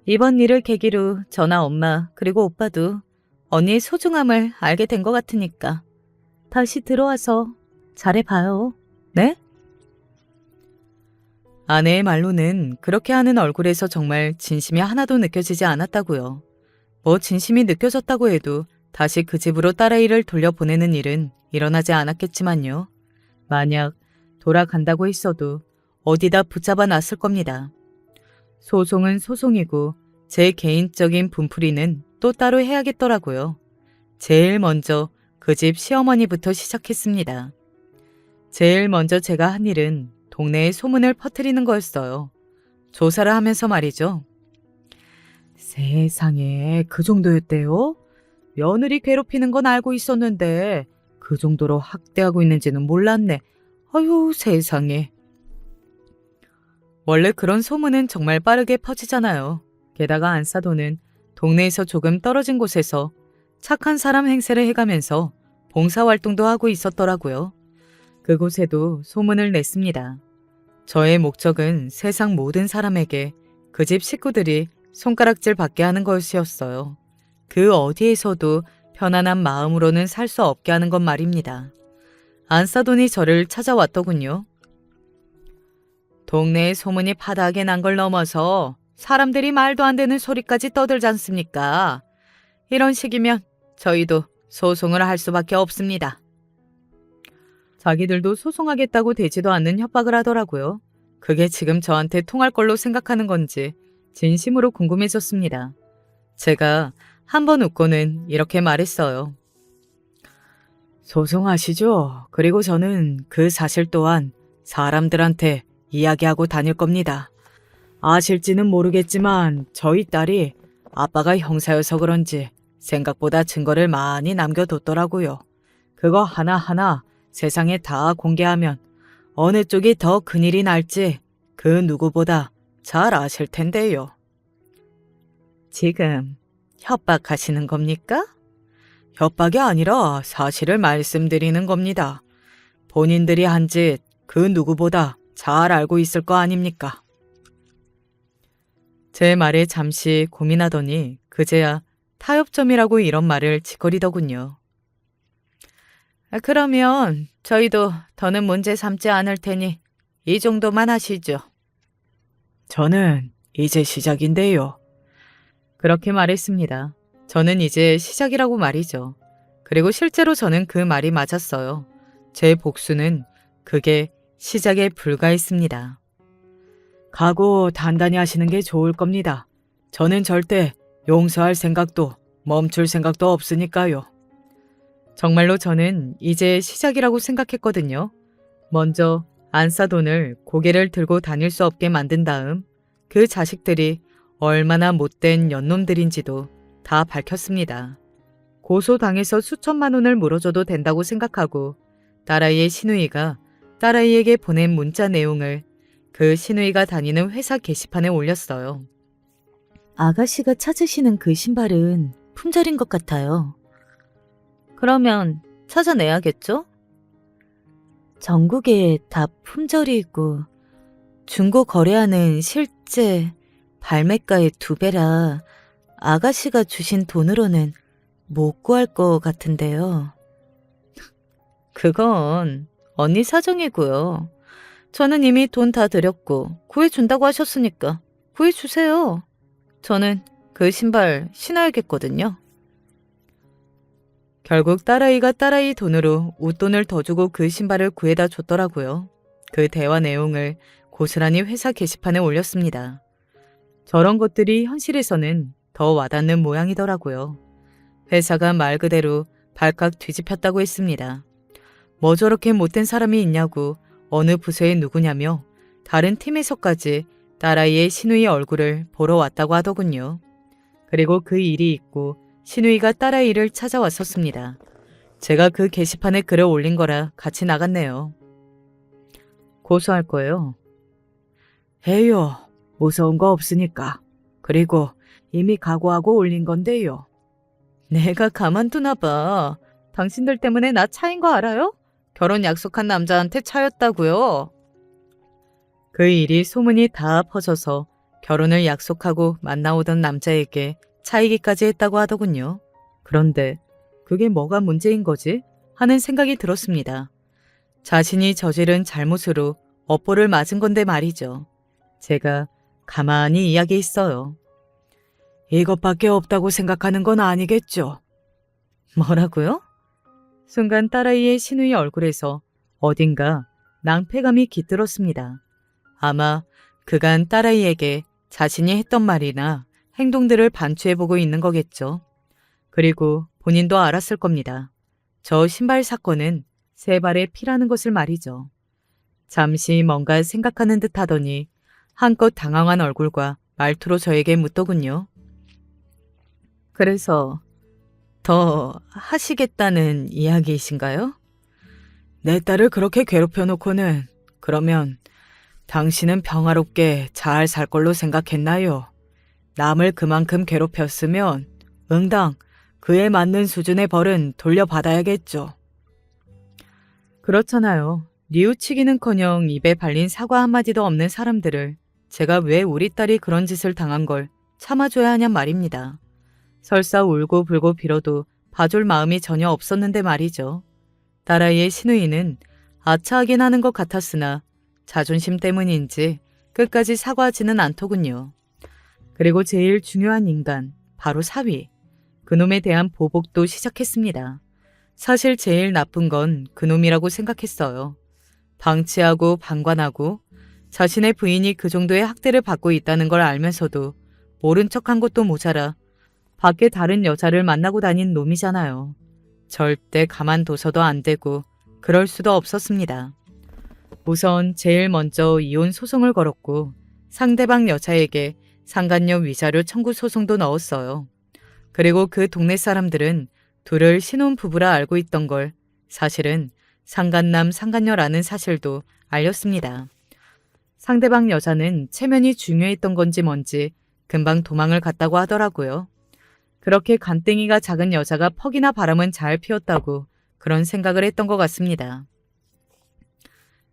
이번 일을 계기로 저나 엄마 그리고 오빠도 언니의 소중함을 알게 된 것 같으니까 다시 들어와서 잘해봐요. 네? 아내의 말로는 그렇게 하는 얼굴에서 정말 진심이 하나도 느껴지지 않았다고요. 뭐 진심이 느껴졌다고 해도 다시 그 집으로 딸아이를 돌려보내는 일은 일어나지 않았겠지만요. 만약 돌아간다고 했어도 어디다 붙잡아 놨을 겁니다. 소송은 소송이고 제 개인적인 분풀이는 또 따로 해야겠더라고요. 제일 먼저 그 집 시어머니부터 시작했습니다. 제일 먼저 제가 한 일은 동네에 소문을 퍼뜨리는 거였어요. 조사를 하면서 말이죠. 세상에 그 정도였대요? 며느리 괴롭히는 건 알고 있었는데 그 정도로 학대하고 있는지는 몰랐네. 아유 세상에. 원래 그런 소문은 정말 빠르게 퍼지잖아요. 게다가 안사돈은 동네에서 조금 떨어진 곳에서 착한 사람 행세를 해가면서 봉사활동도 하고 있었더라고요. 그곳에도 소문을 냈습니다. 저의 목적은 세상 모든 사람에게 그 집 식구들이 손가락질 받게 하는 것이었어요. 그 어디에서도 편안한 마음으로는 살 수 없게 하는 것 말입니다. 안사돈이 저를 찾아왔더군요. 동네에 소문이 파다하게 난 걸 넘어서 사람들이 말도 안 되는 소리까지 떠들지 않습니까? 이런 식이면 저희도 소송을 할 수밖에 없습니다. 자기들도 소송하겠다고 되지도 않는 협박을 하더라고요. 그게 지금 저한테 통할 걸로 생각하는 건지 진심으로 궁금해졌습니다. 제가 한 번 웃고는 이렇게 말했어요. 소송하시죠. 그리고 저는 그 사실 또한 사람들한테 이야기하고 다닐 겁니다. 아실지는 모르겠지만 저희 딸이 아빠가 형사여서 그런지 생각보다 증거를 많이 남겨뒀더라고요. 그거 하나하나 세상에 다 공개하면 어느 쪽이 더 큰일이 날지 그 누구보다 잘 아실 텐데요. 지금 협박하시는 겁니까? 협박이 아니라 사실을 말씀드리는 겁니다. 본인들이 한 짓 그 누구보다 잘 알고 있을 거 아닙니까? 제 말에 잠시 고민하더니 그제야 타협점이라고 이런 말을 짓거리더군요. 그러면 저희도 더는 문제 삼지 않을 테니 이 정도만 하시죠. 저는 이제 시작인데요. 그렇게 말했습니다. 저는 이제 시작이라고 말이죠. 그리고 실제로 저는 그 말이 맞았어요. 제 복수는 그게 시작에 불과했습니다. 각오 단단히 하시는 게 좋을 겁니다. 저는 절대 용서할 생각도 멈출 생각도 없으니까요. 정말로 저는 이제 시작이라고 생각했거든요. 먼저 안사돈을 고개를 들고 다닐 수 없게 만든 다음 그 자식들이 얼마나 못된 연놈들인지도 다 밝혔습니다. 고소당해서 수천만 원을 물어줘도 된다고 생각하고 딸아이의 시누이가 딸아이에게 보낸 문자 내용을 그 시누이가 다니는 회사 게시판에 올렸어요. 아가씨가 찾으시는 그 신발은 품절인 것 같아요. 그러면 찾아내야겠죠? 전국에 다 품절이고 중고 거래하는 실제 발매가의 2배라 아가씨가 주신 돈으로는 못 구할 것 같은데요. 그건 언니 사정이고요. 저는 이미 돈 다 드렸고 구해준다고 하셨으니까 구해주세요. 저는 그 신발 신어야겠거든요. 결국 딸아이가 딸아이 돈으로 웃돈을 더 주고 그 신발을 구해다 줬더라고요. 그 대화 내용을 고스란히 회사 게시판에 올렸습니다. 저런 것들이 현실에서는 더 와닿는 모양이더라고요. 회사가 말 그대로 발칵 뒤집혔다고 했습니다. 뭐 저렇게 못된 사람이 있냐고 어느 부서의 누구냐며 다른 팀에서까지 딸아이의 시누이 얼굴을 보러 왔다고 하더군요. 그리고 그 일이 있고 시누이가 딸아이를 찾아왔었습니다. 제가 그 게시판에 글을 올린 거라 같이 나갔네요. 고소할 거예요. 해요. 무서운 거 없으니까. 그리고 이미 각오하고 올린 건데요. 내가 가만두나 봐. 당신들 때문에 나 차인 거 알아요? 결혼 약속한 남자한테 차였다고요. 그 일이 소문이 다 퍼져서 결혼을 약속하고 만나오던 남자에게 차이기까지 했다고 하더군요. 그런데 그게 뭐가 문제인 거지? 하는 생각이 들었습니다. 자신이 저지른 잘못으로 업보를 맞은 건데 말이죠. 제가 가만히 이야기했어요. 이것밖에 없다고 생각하는 건 아니겠죠? 뭐라고요? 순간 딸아이의 시누이 얼굴에서 어딘가 낭패감이 깃들었습니다. 아마 그간 딸아이에게 자신이 했던 말이나 행동들을 반추해보고 있는 거겠죠. 그리고 본인도 알았을 겁니다. 저 신발 사건은 세 발의 피라는 것을 말이죠. 잠시 뭔가 생각하는 듯 하더니 한껏 당황한 얼굴과 말투로 저에게 묻더군요. 그래서 더 하시겠다는 이야기이신가요? 내 딸을 그렇게 괴롭혀 놓고는 그러면 당신은 평화롭게 잘 살 걸로 생각했나요? 남을 그만큼 괴롭혔으면 응당 그에 맞는 수준의 벌은 돌려받아야겠죠. 그렇잖아요. 뉘우치기는커녕 입에 발린 사과 한마디도 없는 사람들을 제가 왜 우리 딸이 그런 짓을 당한 걸 참아줘야 하냔 말입니다. 설사 울고 불고 빌어도 봐줄 마음이 전혀 없었는데 말이죠. 딸아이의 시누이는 아차하긴 하는 것 같았으나 자존심 때문인지 끝까지 사과하지는 않더군요. 그리고 제일 중요한 인간, 바로 사위. 그놈에 대한 보복도 시작했습니다. 사실 제일 나쁜 건 그놈이라고 생각했어요. 방치하고 방관하고 자신의 부인이 그 정도의 학대를 받고 있다는 걸 알면서도 모른 척한 것도 모자라 밖에 다른 여자를 만나고 다닌 놈이잖아요. 절대 가만둬서도 안 되고 그럴 수도 없었습니다. 우선 제일 먼저 이혼 소송을 걸었고 상대방 여자에게 상간녀 위자료 청구 소송도 넣었어요. 그리고 그 동네 사람들은 둘을 신혼 부부라 알고 있던 걸 사실은 상간남 상간녀라는 사실도 알렸습니다. 상대방 여자는 체면이 중요했던 건지 뭔지 금방 도망을 갔다고 하더라고요. 그렇게 간땡이가 작은 여자가 퍽이나 바람은 잘 피웠다고 그런 생각을 했던 것 같습니다.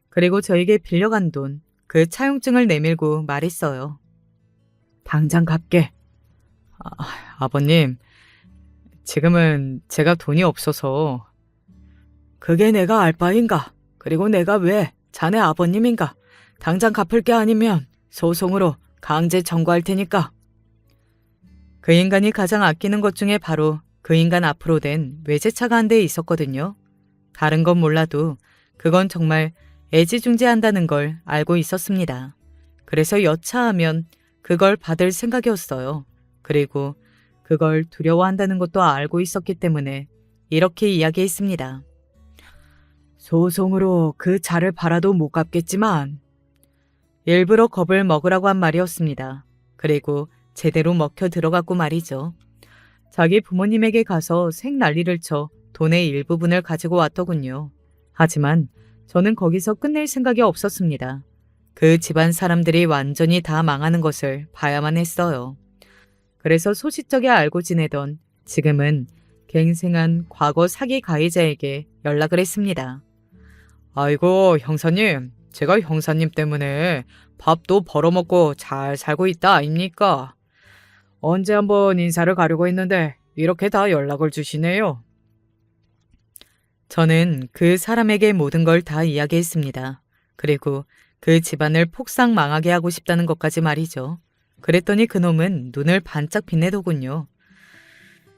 그리고 저에게 빌려간 돈, 그 차용증을 내밀고 말했어요. 당장 갚게. 아버님, 지금은 제가 돈이 없어서. 그게 내가 알 바인가? 그리고 내가 왜 자네 아버님인가? 당장 갚을 게 아니면 소송으로 강제 청구할 테니까. 그 인간이 가장 아끼는 것 중에 바로 그 인간 앞으로 된 외제차가 한 대 있었거든요. 다른 건 몰라도 그건 정말 애지중지한다는 걸 알고 있었습니다. 그래서 여차하면 그걸 받을 생각이었어요. 그리고 그걸 두려워한다는 것도 알고 있었기 때문에 이렇게 이야기했습니다. 소송으로 그 차를 팔아도 못 갚겠지만 일부러 겁을 먹으라고 한 말이었습니다. 그리고 제대로 먹혀 들어갔고 말이죠. 자기 부모님에게 가서 생난리를 쳐 돈의 일부분을 가지고 왔더군요. 하지만 저는 거기서 끝낼 생각이 없었습니다. 그 집안 사람들이 완전히 다 망하는 것을 봐야만 했어요. 그래서 소시적에 알고 지내던 지금은 갱생한 과거 사기 가해자에게 연락을 했습니다. 아이고 형사님, 제가 형사님 때문에 밥도 벌어먹고 잘 살고 있다 아닙니까? 언제 한번 인사를 가려고 했는데 이렇게 다 연락을 주시네요. 저는 그 사람에게 모든 걸 다 이야기했습니다. 그리고 그 집안을 폭삭 망하게 하고 싶다는 것까지 말이죠. 그랬더니 그놈은 눈을 반짝 빛내더군요.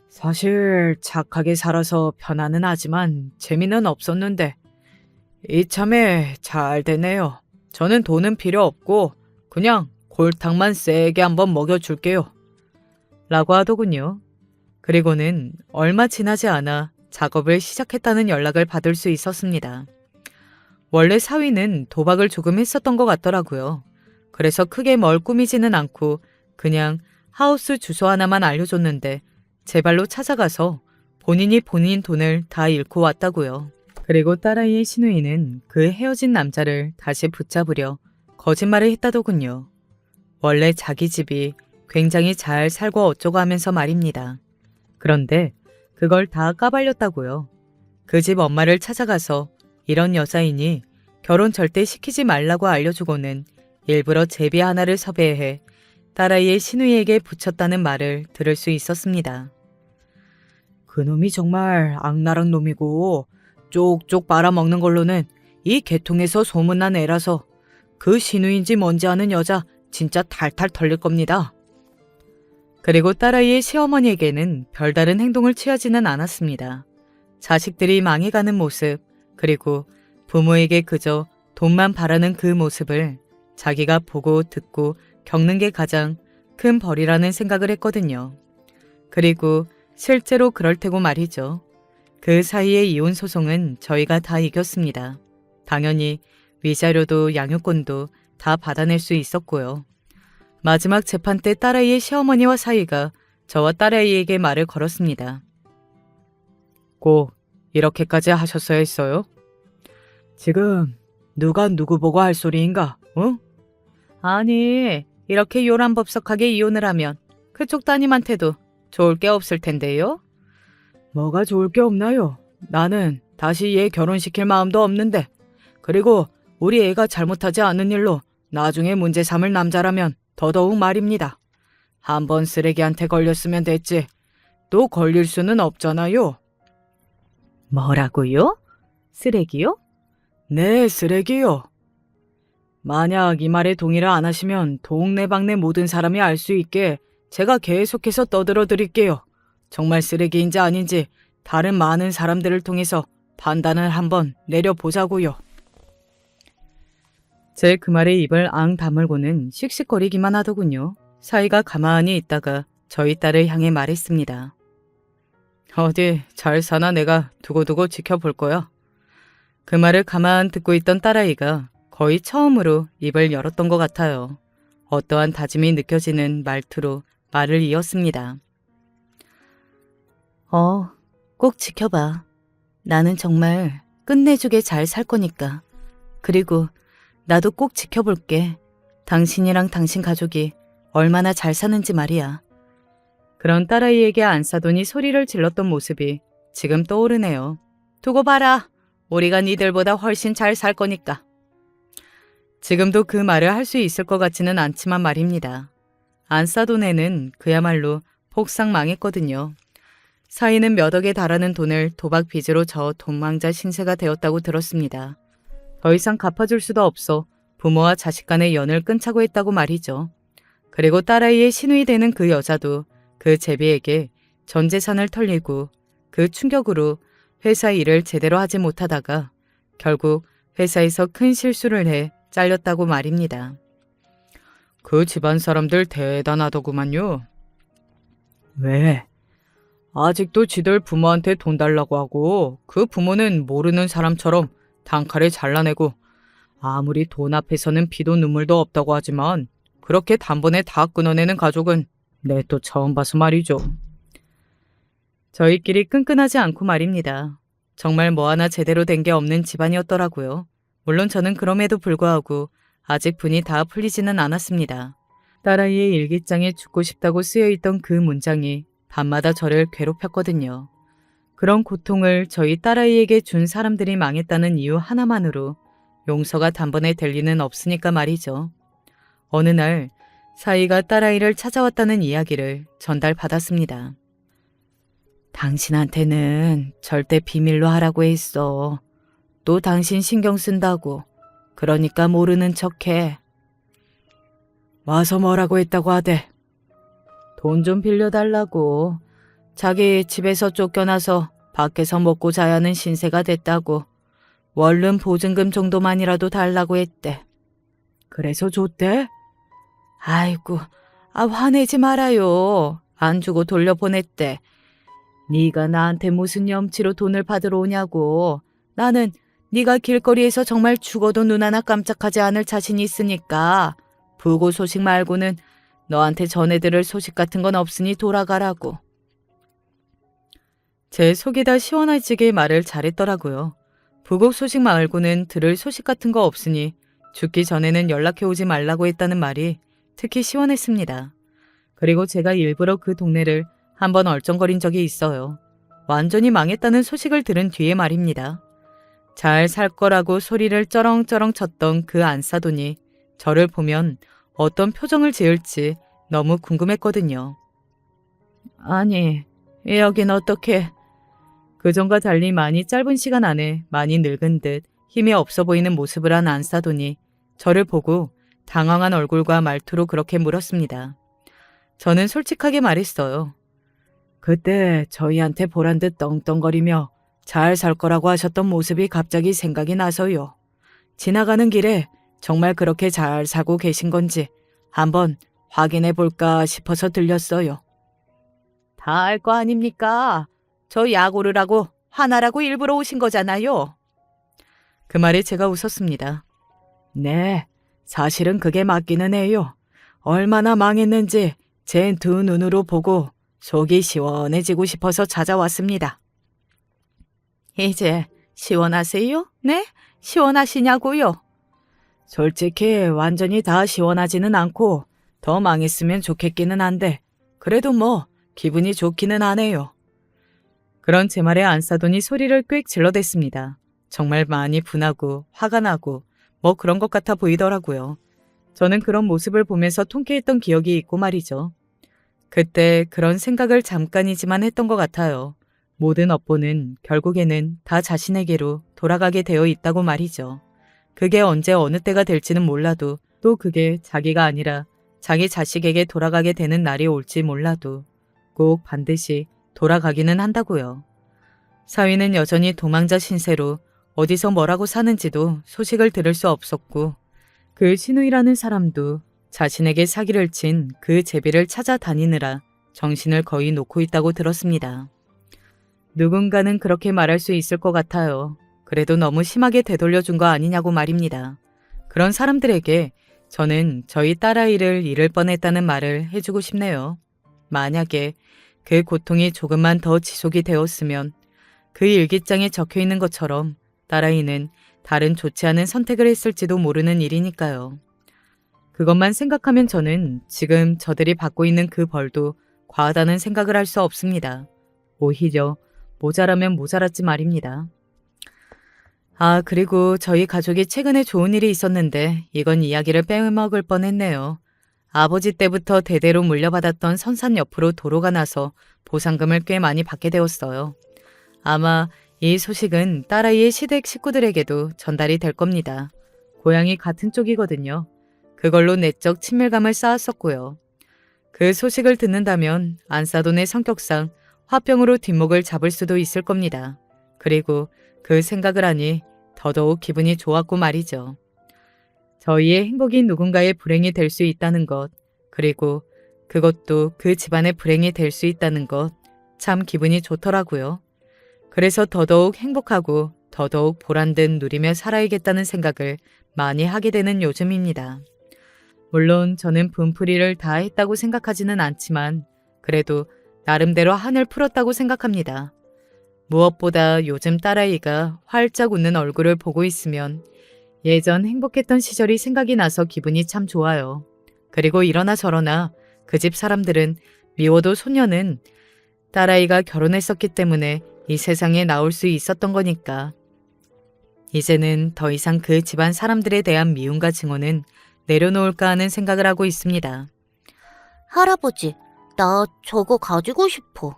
사실 착하게 살아서 편안은 하지만 재미는 없었는데 이참에 잘 되네요. 저는 돈은 필요 없고 그냥 골탕만 세게 한번 먹여줄게요. 라고 하더군요. 그리고는 얼마 지나지 않아 작업을 시작했다는 연락을 받을 수 있었습니다. 원래 사위는 도박을 조금 했었던 것 같더라고요. 그래서 크게 뭘 꾸미지는 않고 그냥 하우스 주소 하나만 알려줬는데 제 발로 찾아가서 본인이 본인 돈을 다 잃고 왔다고요. 그리고 딸아이의 시누이는 그 헤어진 남자를 다시 붙잡으려 거짓말을 했다더군요. 원래 자기 집이 굉장히 잘 살고 어쩌고 하면서 말입니다. 그런데 그걸 다 까발렸다고요. 그 집 엄마를 찾아가서 이런 여자이니 결혼 절대 시키지 말라고 알려주고는 일부러 제비 하나를 섭외해 딸아이의 시누이에게 붙였다는 말을 들을 수 있었습니다. 그놈이 정말 악랄한 놈이고 쪽쪽 빨아먹는 걸로는 이 계통에서 소문난 애라서 그 시누인지 뭔지 아는 여자 진짜 탈탈 털릴 겁니다. 그리고 딸아이의 시어머니에게는 별다른 행동을 취하지는 않았습니다. 자식들이 망해가는 모습, 그리고 부모에게 그저 돈만 바라는 그 모습을 자기가 보고 듣고 겪는 게 가장 큰 벌이라는 생각을 했거든요. 그리고 실제로 그럴 테고 말이죠. 그 사이의 이혼 소송은 저희가 다 이겼습니다. 당연히 위자료도 양육권도 다 받아낼 수 있었고요. 마지막 재판 때 딸아이의 시어머니와 사위가 저와 딸아이에게 말을 걸었습니다. 꼭 이렇게까지 하셨어야 했어요? 지금 누가 누구 보고 할 소리인가? 어? 아니, 이렇게 요란법석하게 이혼을 하면 그쪽 따님한테도 좋을 게 없을 텐데요? 뭐가 좋을 게 없나요? 나는 다시 얘 결혼시킬 마음도 없는데. 그리고 우리 애가 잘못하지 않은 일로 나중에 문제 삼을 남자라면 더더욱 말입니다. 한번 쓰레기한테 걸렸으면 됐지. 또 걸릴 수는 없잖아요. 뭐라고요? 쓰레기요? 네, 쓰레기요. 만약 이 말에 동의를 안 하시면 동네방네 모든 사람이 알 수 있게 제가 계속해서 떠들어 드릴게요. 정말 쓰레기인지 아닌지 다른 많은 사람들을 통해서 판단을 한번 내려보자고요. 제 그 말에 입을 앙 다물고는 씩씩거리기만 하더군요. 사이가 가만히 있다가 저희 딸을 향해 말했습니다. 어디 잘 사나 내가 두고두고 지켜볼 거야. 그 말을 가만 듣고 있던 딸아이가 거의 처음으로 입을 열었던 것 같아요. 어떠한 다짐이 느껴지는 말투로 말을 이었습니다. 꼭 지켜봐. 나는 정말 끝내주게 잘 살 거니까. 그리고 나도 꼭 지켜볼게. 당신이랑 당신 가족이 얼마나 잘 사는지 말이야. 그런 딸아이에게 안싸더니 소리를 질렀던 모습이 지금 떠오르네요. 두고 봐라. 우리가 니들보다 훨씬 잘 살 거니까. 지금도 그 말을 할 수 있을 것 같지는 않지만 말입니다. 안싸돈 애는 그야말로 폭삭 망했거든요. 사이는 몇 억에 달하는 돈을 도박 빚으로 저 돈망자 신세가 되었다고 들었습니다. 더 이상 갚아줄 수도 없어 부모와 자식 간의 연을 끊자고 했다고 말이죠. 그리고 딸아이의 시누이 되는 그 여자도 그 제비에게 전 재산을 털리고 그 충격으로 회사 일을 제대로 하지 못하다가 결국 회사에서 큰 실수를 해 잘렸다고 말입니다. 그 집안 사람들 대단하더구만요. 왜? 아직도 지들 부모한테 돈 달라고 하고 그 부모는 모르는 사람처럼 단칼에 잘라내고 아무리 돈 앞에서는 피도 눈물도 없다고 하지만 그렇게 단번에 다 끊어내는 가족은 내 또 처음 봐서 말이죠. 저희끼리 끈끈하지 않고 말입니다. 정말 뭐 하나 제대로 된 게 없는 집안이었더라고요. 물론 저는 그럼에도 불구하고 아직 분이 다 풀리지는 않았습니다. 딸아이의 일기장에 죽고 싶다고 쓰여있던 그 문장이 밤마다 저를 괴롭혔거든요. 그런 고통을 저희 딸아이에게 준 사람들이 망했다는 이유 하나만으로 용서가 단번에 될 리는 없으니까 말이죠. 어느 날 사이가 딸아이를 찾아왔다는 이야기를 전달받았습니다. 당신한테는 절대 비밀로 하라고 했어. 또 당신 신경 쓴다고. 그러니까 모르는 척해. 와서 뭐라고 했다고 하대. 돈 좀 빌려달라고. 자기 집에서 쫓겨나서 밖에서 먹고 자야 하는 신세가 됐다고. 원룸 보증금 정도만이라도 달라고 했대. 그래서 줬대? 아이고, 화내지 말아요. 안 주고 돌려보냈대. 네가 나한테 무슨 염치로 돈을 받으러 오냐고. 나는 네가 길거리에서 정말 죽어도 눈 하나 깜짝하지 않을 자신이 있으니까 부고 소식 말고는 너한테 전해들을 소식 같은 건 없으니 돌아가라고. 제 속이 다 시원해지게 말을 잘했더라고요. 부고 소식 말고는 들을 소식 같은 거 없으니 죽기 전에는 연락해 오지 말라고 했다는 말이 특히 시원했습니다. 그리고 제가 일부러 그 동네를 한번 얼쩡거린 적이 있어요. 완전히 망했다는 소식을 들은 뒤에 말입니다. 잘 살 거라고 소리를 쩌렁쩌렁 쳤던 그 안싸돈이 저를 보면 어떤 표정을 지을지 너무 궁금했거든요. 아니, 여긴 어떻게... 그전과 달리 많이 짧은 시간 안에 많이 늙은 듯 힘이 없어 보이는 모습을 한 안싸돈이 저를 보고 당황한 얼굴과 말투로 그렇게 물었습니다. 저는 솔직하게 말했어요. 그때 저희한테 보란 듯 떵떵거리며 잘 살 거라고 하셨던 모습이 갑자기 생각이 나서요. 지나가는 길에 정말 그렇게 잘 사고 계신 건지 한번 확인해 볼까 싶어서 들렸어요. 다 알 거 아닙니까? 저 약오를 하고 화나라고 일부러 오신 거잖아요. 그 말에 제가 웃었습니다. 네, 사실은 그게 맞기는 해요. 얼마나 망했는지 제 두 눈으로 보고 속이 시원해지고 싶어서 찾아왔습니다. 이제 시원하세요? 네? 시원하시냐고요? 솔직히 완전히 다 시원하지는 않고 더 망했으면 좋겠기는 한데 그래도 뭐 기분이 좋기는 하네요. 그런 제 말에 안사돈이 소리를 꽥 질러댔습니다. 정말 많이 분하고 화가 나고 뭐 그런 것 같아 보이더라고요. 저는 그런 모습을 보면서 통쾌했던 기억이 있고 말이죠. 그때 그런 생각을 잠깐이지만 했던 것 같아요. 모든 업보는 결국에는 다 자신에게로 돌아가게 되어 있다고 말이죠. 그게 언제 어느 때가 될지는 몰라도 또 그게 자기가 아니라 자기 자식에게 돌아가게 되는 날이 올지 몰라도 꼭 반드시 돌아가기는 한다고요. 사위는 여전히 도망자 신세로 어디서 뭐라고 사는지도 소식을 들을 수 없었고 그 신우이라는 사람도 자신에게 사기를 친 그 제비를 찾아다니느라 정신을 거의 놓고 있다고 들었습니다. 누군가는 그렇게 말할 수 있을 것 같아요. 그래도 너무 심하게 되돌려준 거 아니냐고 말입니다. 그런 사람들에게 저는 저희 딸아이를 잃을 뻔했다는 말을 해주고 싶네요. 만약에 그 고통이 조금만 더 지속이 되었으면 그 일기장에 적혀 있는 것처럼 딸아이는 다른 좋지 않은 선택을 했을지도 모르는 일이니까요. 그것만 생각하면 저는 지금 저들이 받고 있는 그 벌도 과하다는 생각을 할 수 없습니다. 오히려 모자라면 모자랐지 말입니다. 아, 그리고 저희 가족이 최근에 좋은 일이 있었는데 이건 이야기를 빼먹을 뻔했네요. 아버지 때부터 대대로 물려받았던 선산 옆으로 도로가 나서 보상금을 꽤 많이 받게 되었어요. 아마 이 소식은 딸아이의 시댁 식구들에게도 전달이 될 겁니다. 고향이 같은 쪽이거든요. 그걸로 내적 친밀감을 쌓았었고요. 그 소식을 듣는다면 안사돈의 성격상 화병으로 뒷목을 잡을 수도 있을 겁니다. 그리고 그 생각을 하니 더더욱 기분이 좋았고 말이죠. 저희의 행복이 누군가의 불행이 될 수 있다는 것, 그리고 그것도 그 집안의 불행이 될 수 있다는 것, 참 기분이 좋더라고요. 그래서 더더욱 행복하고 더더욱 보란듯 누리며 살아야겠다는 생각을 많이 하게 되는 요즘입니다. 물론 저는 분풀이를 다 했다고 생각하지는 않지만 그래도 나름대로 한을 풀었다고 생각합니다. 무엇보다 요즘 딸아이가 활짝 웃는 얼굴을 보고 있으면 예전 행복했던 시절이 생각이 나서 기분이 참 좋아요. 그리고 이러나 저러나 그 집 사람들은 미워도 소녀는 딸아이가 결혼했었기 때문에 이 세상에 나올 수 있었던 거니까. 이제는 더 이상 그 집안 사람들에 대한 미움과 증오는 내려놓을까 하는 생각을 하고 있습니다. 할아버지, 나 저거 가지고 싶어.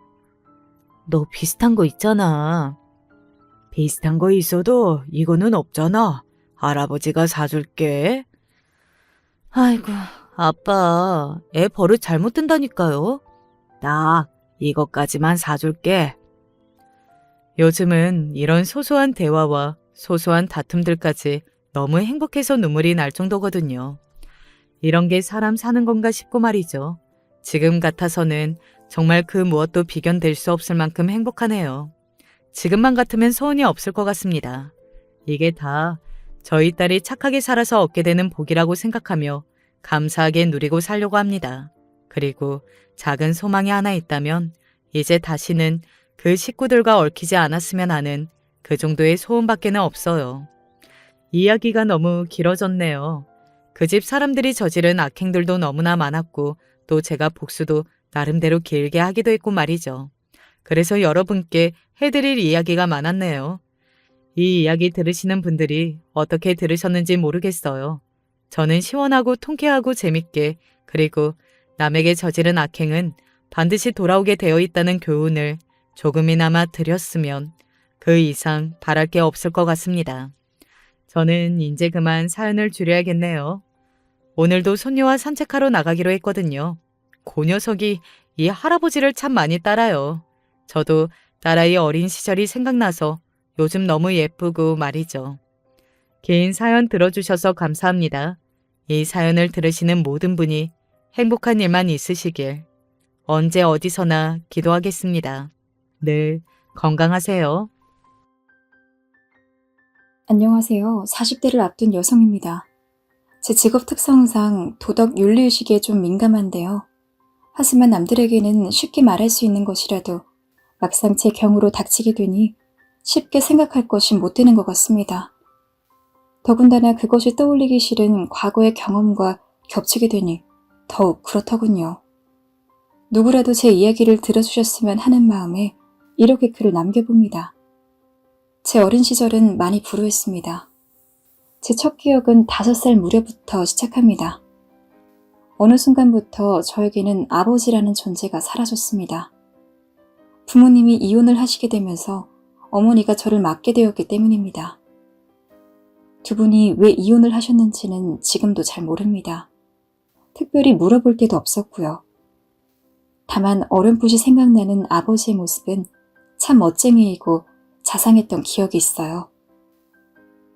너 비슷한 거 있잖아. 비슷한 거 있어도 이거는 없잖아. 할아버지가 사줄게. 아이고, 아빠, 애 버릇 잘못 든다니까요. 나 이것까지만 사줄게. 요즘은 이런 소소한 대화와 소소한 다툼들까지 너무 행복해서 눈물이 날 정도거든요. 이런 게 사람 사는 건가 싶고 말이죠. 지금 같아서는 정말 그 무엇도 비견될 수 없을 만큼 행복하네요. 지금만 같으면 소원이 없을 것 같습니다. 이게 다 저희 딸이 착하게 살아서 얻게 되는 복이라고 생각하며 감사하게 누리고 살려고 합니다. 그리고 작은 소망이 하나 있다면 이제 다시는 그 식구들과 얽히지 않았으면 하는 그 정도의 소원밖에는 없어요. 이야기가 너무 길어졌네요. 그 집 사람들이 저지른 악행들도 너무나 많았고 또 제가 복수도 나름대로 길게 하기도 했고 말이죠. 그래서 여러분께 해드릴 이야기가 많았네요. 이 이야기 들으시는 분들이 어떻게 들으셨는지 모르겠어요. 저는 시원하고 통쾌하고 재밌게 그리고 남에게 저지른 악행은 반드시 돌아오게 되어 있다는 교훈을 조금이나마 드렸으면 그 이상 바랄 게 없을 것 같습니다. 저는 이제 그만 사연을 줄여야겠네요. 오늘도 손녀와 산책하러 나가기로 했거든요. 그 녀석이 이 할아버지를 참 많이 따라요. 저도 딸아이 어린 시절이 생각나서 요즘 너무 예쁘고 말이죠. 긴 사연 들어주셔서 감사합니다. 이 사연을 들으시는 모든 분이 행복한 일만 있으시길 언제 어디서나 기도하겠습니다. 늘 건강하세요. 안녕하세요. 40대를 앞둔 여성입니다. 제 직업 특성상 도덕 윤리의식에 좀 민감한데요. 하지만 남들에게는 쉽게 말할 수 있는 것이라도 막상 제 경우로 닥치게 되니 쉽게 생각할 것이 못 되는 것 같습니다. 더군다나 그것이 떠올리기 싫은 과거의 경험과 겹치게 되니 더욱 그렇더군요. 누구라도 제 이야기를 들어주셨으면 하는 마음에 이렇게 글을 남겨봅니다. 제 어린 시절은 많이 불우했습니다. 제 첫 기억은 5살 무렵부터 시작합니다. 어느 순간부터 저에게는 아버지라는 존재가 사라졌습니다. 부모님이 이혼을 하시게 되면서 어머니가 저를 맡게 되었기 때문입니다. 두 분이 왜 이혼을 하셨는지는 지금도 잘 모릅니다. 특별히 물어볼 때도 없었고요. 다만 어렴풋이 생각나는 아버지의 모습은 참 멋쟁이이고 자상했던 기억이 있어요.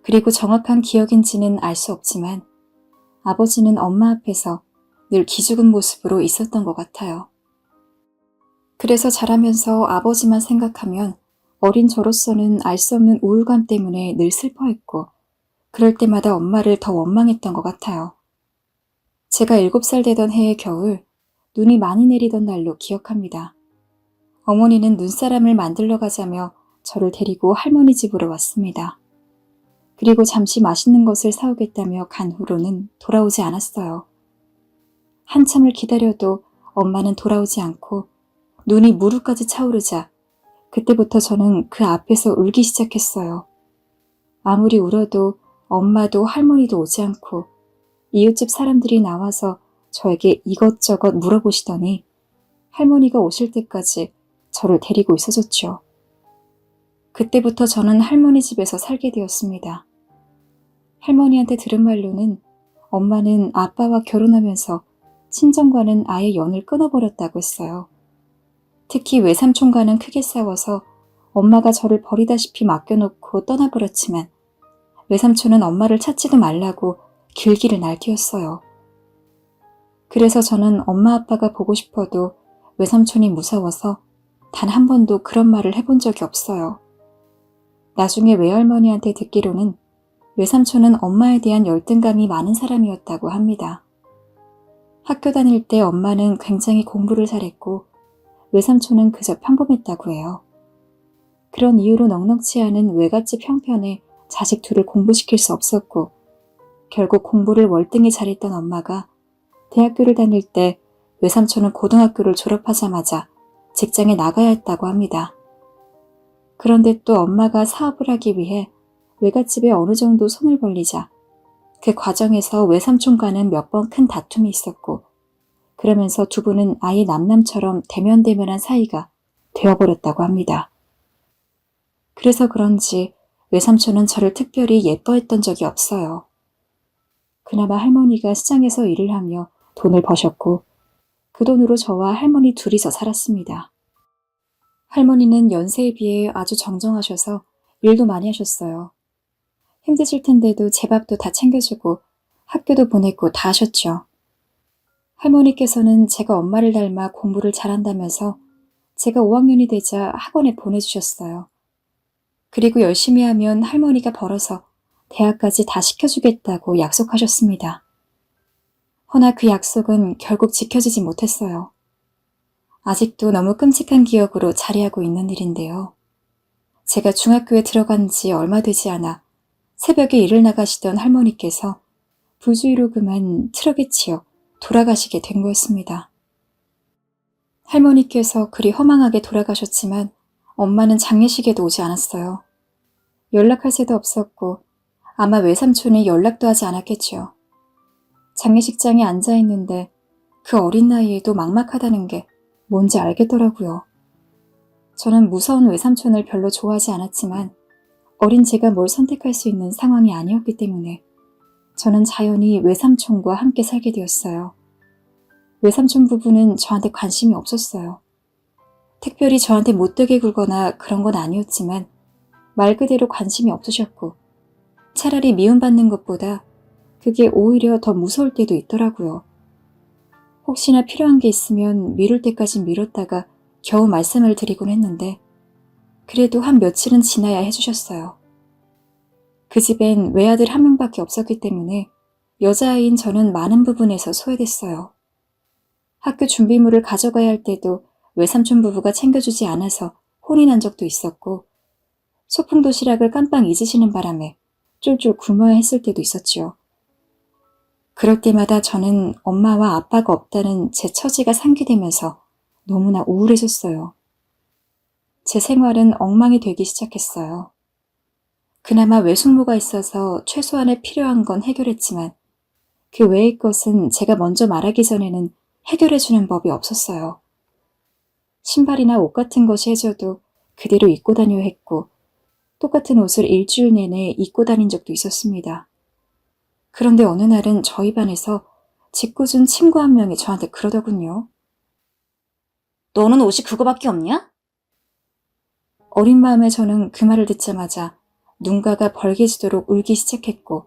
그리고 정확한 기억인지는 알 수 없지만 아버지는 엄마 앞에서 늘 기죽은 모습으로 있었던 것 같아요. 그래서 자라면서 아버지만 생각하면 어린 저로서는 알 수 없는 우울감 때문에 늘 슬퍼했고 그럴 때마다 엄마를 더 원망했던 것 같아요. 제가 7살 되던 해의 겨울, 눈이 많이 내리던 날로 기억합니다. 어머니는 눈사람을 만들러 가자며 저를 데리고 할머니 집으로 왔습니다. 그리고 잠시 맛있는 것을 사오겠다며 간 후로는 돌아오지 않았어요. 한참을 기다려도 엄마는 돌아오지 않고 눈이 무릎까지 차오르자 그때부터 저는 그 앞에서 울기 시작했어요. 아무리 울어도 엄마도 할머니도 오지 않고 이웃집 사람들이 나와서 저에게 이것저것 물어보시더니 할머니가 오실 때까지 저를 데리고 있어줬죠. 그때부터 저는 할머니 집에서 살게 되었습니다. 할머니한테 들은 말로는 엄마는 아빠와 결혼하면서 친정과는 아예 연을 끊어버렸다고 했어요. 특히 외삼촌과는 크게 싸워서 엄마가 저를 버리다시피 맡겨놓고 떠나버렸지만 외삼촌은 엄마를 찾지도 말라고 길기를 날뛰었어요. 그래서 저는 엄마 아빠가 보고 싶어도 외삼촌이 무서워서 단 한 번도 그런 말을 해본 적이 없어요. 나중에 외할머니한테 듣기로는 외삼촌은 엄마에 대한 열등감이 많은 사람이었다고 합니다. 학교 다닐 때 엄마는 굉장히 공부를 잘했고 외삼촌은 그저 평범했다고 해요. 그런 이유로 넉넉지 않은 외갓집 형편에 자식 둘을 공부시킬 수 없었고 결국 공부를 월등히 잘했던 엄마가 대학교를 다닐 때 외삼촌은 고등학교를 졸업하자마자 직장에 나가야 했다고 합니다. 그런데 또 엄마가 사업을 하기 위해 외갓집에 어느 정도 손을 벌리자 그 과정에서 외삼촌과는 몇 번 큰 다툼이 있었고 그러면서 두 분은 아예 남남처럼 대면대면한 사이가 되어버렸다고 합니다. 그래서 그런지 외삼촌은 저를 특별히 예뻐했던 적이 없어요. 그나마 할머니가 시장에서 일을 하며 돈을 버셨고 그 돈으로 저와 할머니 둘이서 살았습니다. 할머니는 연세에 비해 아주 정정하셔서 일도 많이 하셨어요. 힘드실 텐데도 제 밥도 다 챙겨주고 학교도 보내고 다 하셨죠. 할머니께서는 제가 엄마를 닮아 공부를 잘한다면서 제가 5학년이 되자 학원에 보내주셨어요. 그리고 열심히 하면 할머니가 벌어서 대학까지 다 시켜주겠다고 약속하셨습니다. 허나 그 약속은 결국 지켜지지 못했어요. 아직도 너무 끔찍한 기억으로 자리하고 있는 일인데요. 제가 중학교에 들어간 지 얼마 되지 않아 새벽에 일을 나가시던 할머니께서 부주의로 그만 트럭에 치여 돌아가시게 된 거였습니다. 할머니께서 그리 허망하게 돌아가셨지만 엄마는 장례식에도 오지 않았어요. 연락할 새도 없었고 아마 외삼촌이 연락도 하지 않았겠죠. 장례식장에 앉아있는데 그 어린 나이에도 막막하다는 게 뭔지 알겠더라고요. 저는 무서운 외삼촌을 별로 좋아하지 않았지만 어린 제가 뭘 선택할 수 있는 상황이 아니었기 때문에 저는 자연히 외삼촌과 함께 살게 되었어요. 외삼촌 부부는 저한테 관심이 없었어요. 특별히 저한테 못되게 굴거나 그런 건 아니었지만 말 그대로 관심이 없으셨고 차라리 미움받는 것보다 그게 오히려 더 무서울 때도 있더라고요. 혹시나 필요한 게 있으면 미룰 때까지 미뤘다가 겨우 말씀을 드리곤 했는데 그래도 한 며칠은 지나야 해주셨어요. 그 집엔 외아들 한 명밖에 없었기 때문에 여자아이인 저는 많은 부분에서 소외됐어요. 학교 준비물을 가져가야 할 때도 외삼촌 부부가 챙겨주지 않아서 혼이 난 적도 있었고 소풍 도시락을 깜빡 잊으시는 바람에 쫄쫄 굶어야 했을 때도 있었지요. 그럴 때마다 저는 엄마와 아빠가 없다는 제 처지가 상기되면서 너무나 우울해졌어요. 제 생활은 엉망이 되기 시작했어요. 그나마 외숙모가 있어서 최소한의 필요한 건 해결했지만 그 외의 것은 제가 먼저 말하기 전에는 해결해주는 법이 없었어요. 신발이나 옷 같은 것이 해줘도 그대로 입고 다녀야 했고 똑같은 옷을 일주일 내내 입고 다닌 적도 있었습니다. 그런데 어느 날은 저희 반에서 짓궂은 친구 한 명이 저한테 그러더군요. 너는 옷이 그거밖에 없냐? 어린 마음에 저는 그 말을 듣자마자 눈가가 벌개지도록 울기 시작했고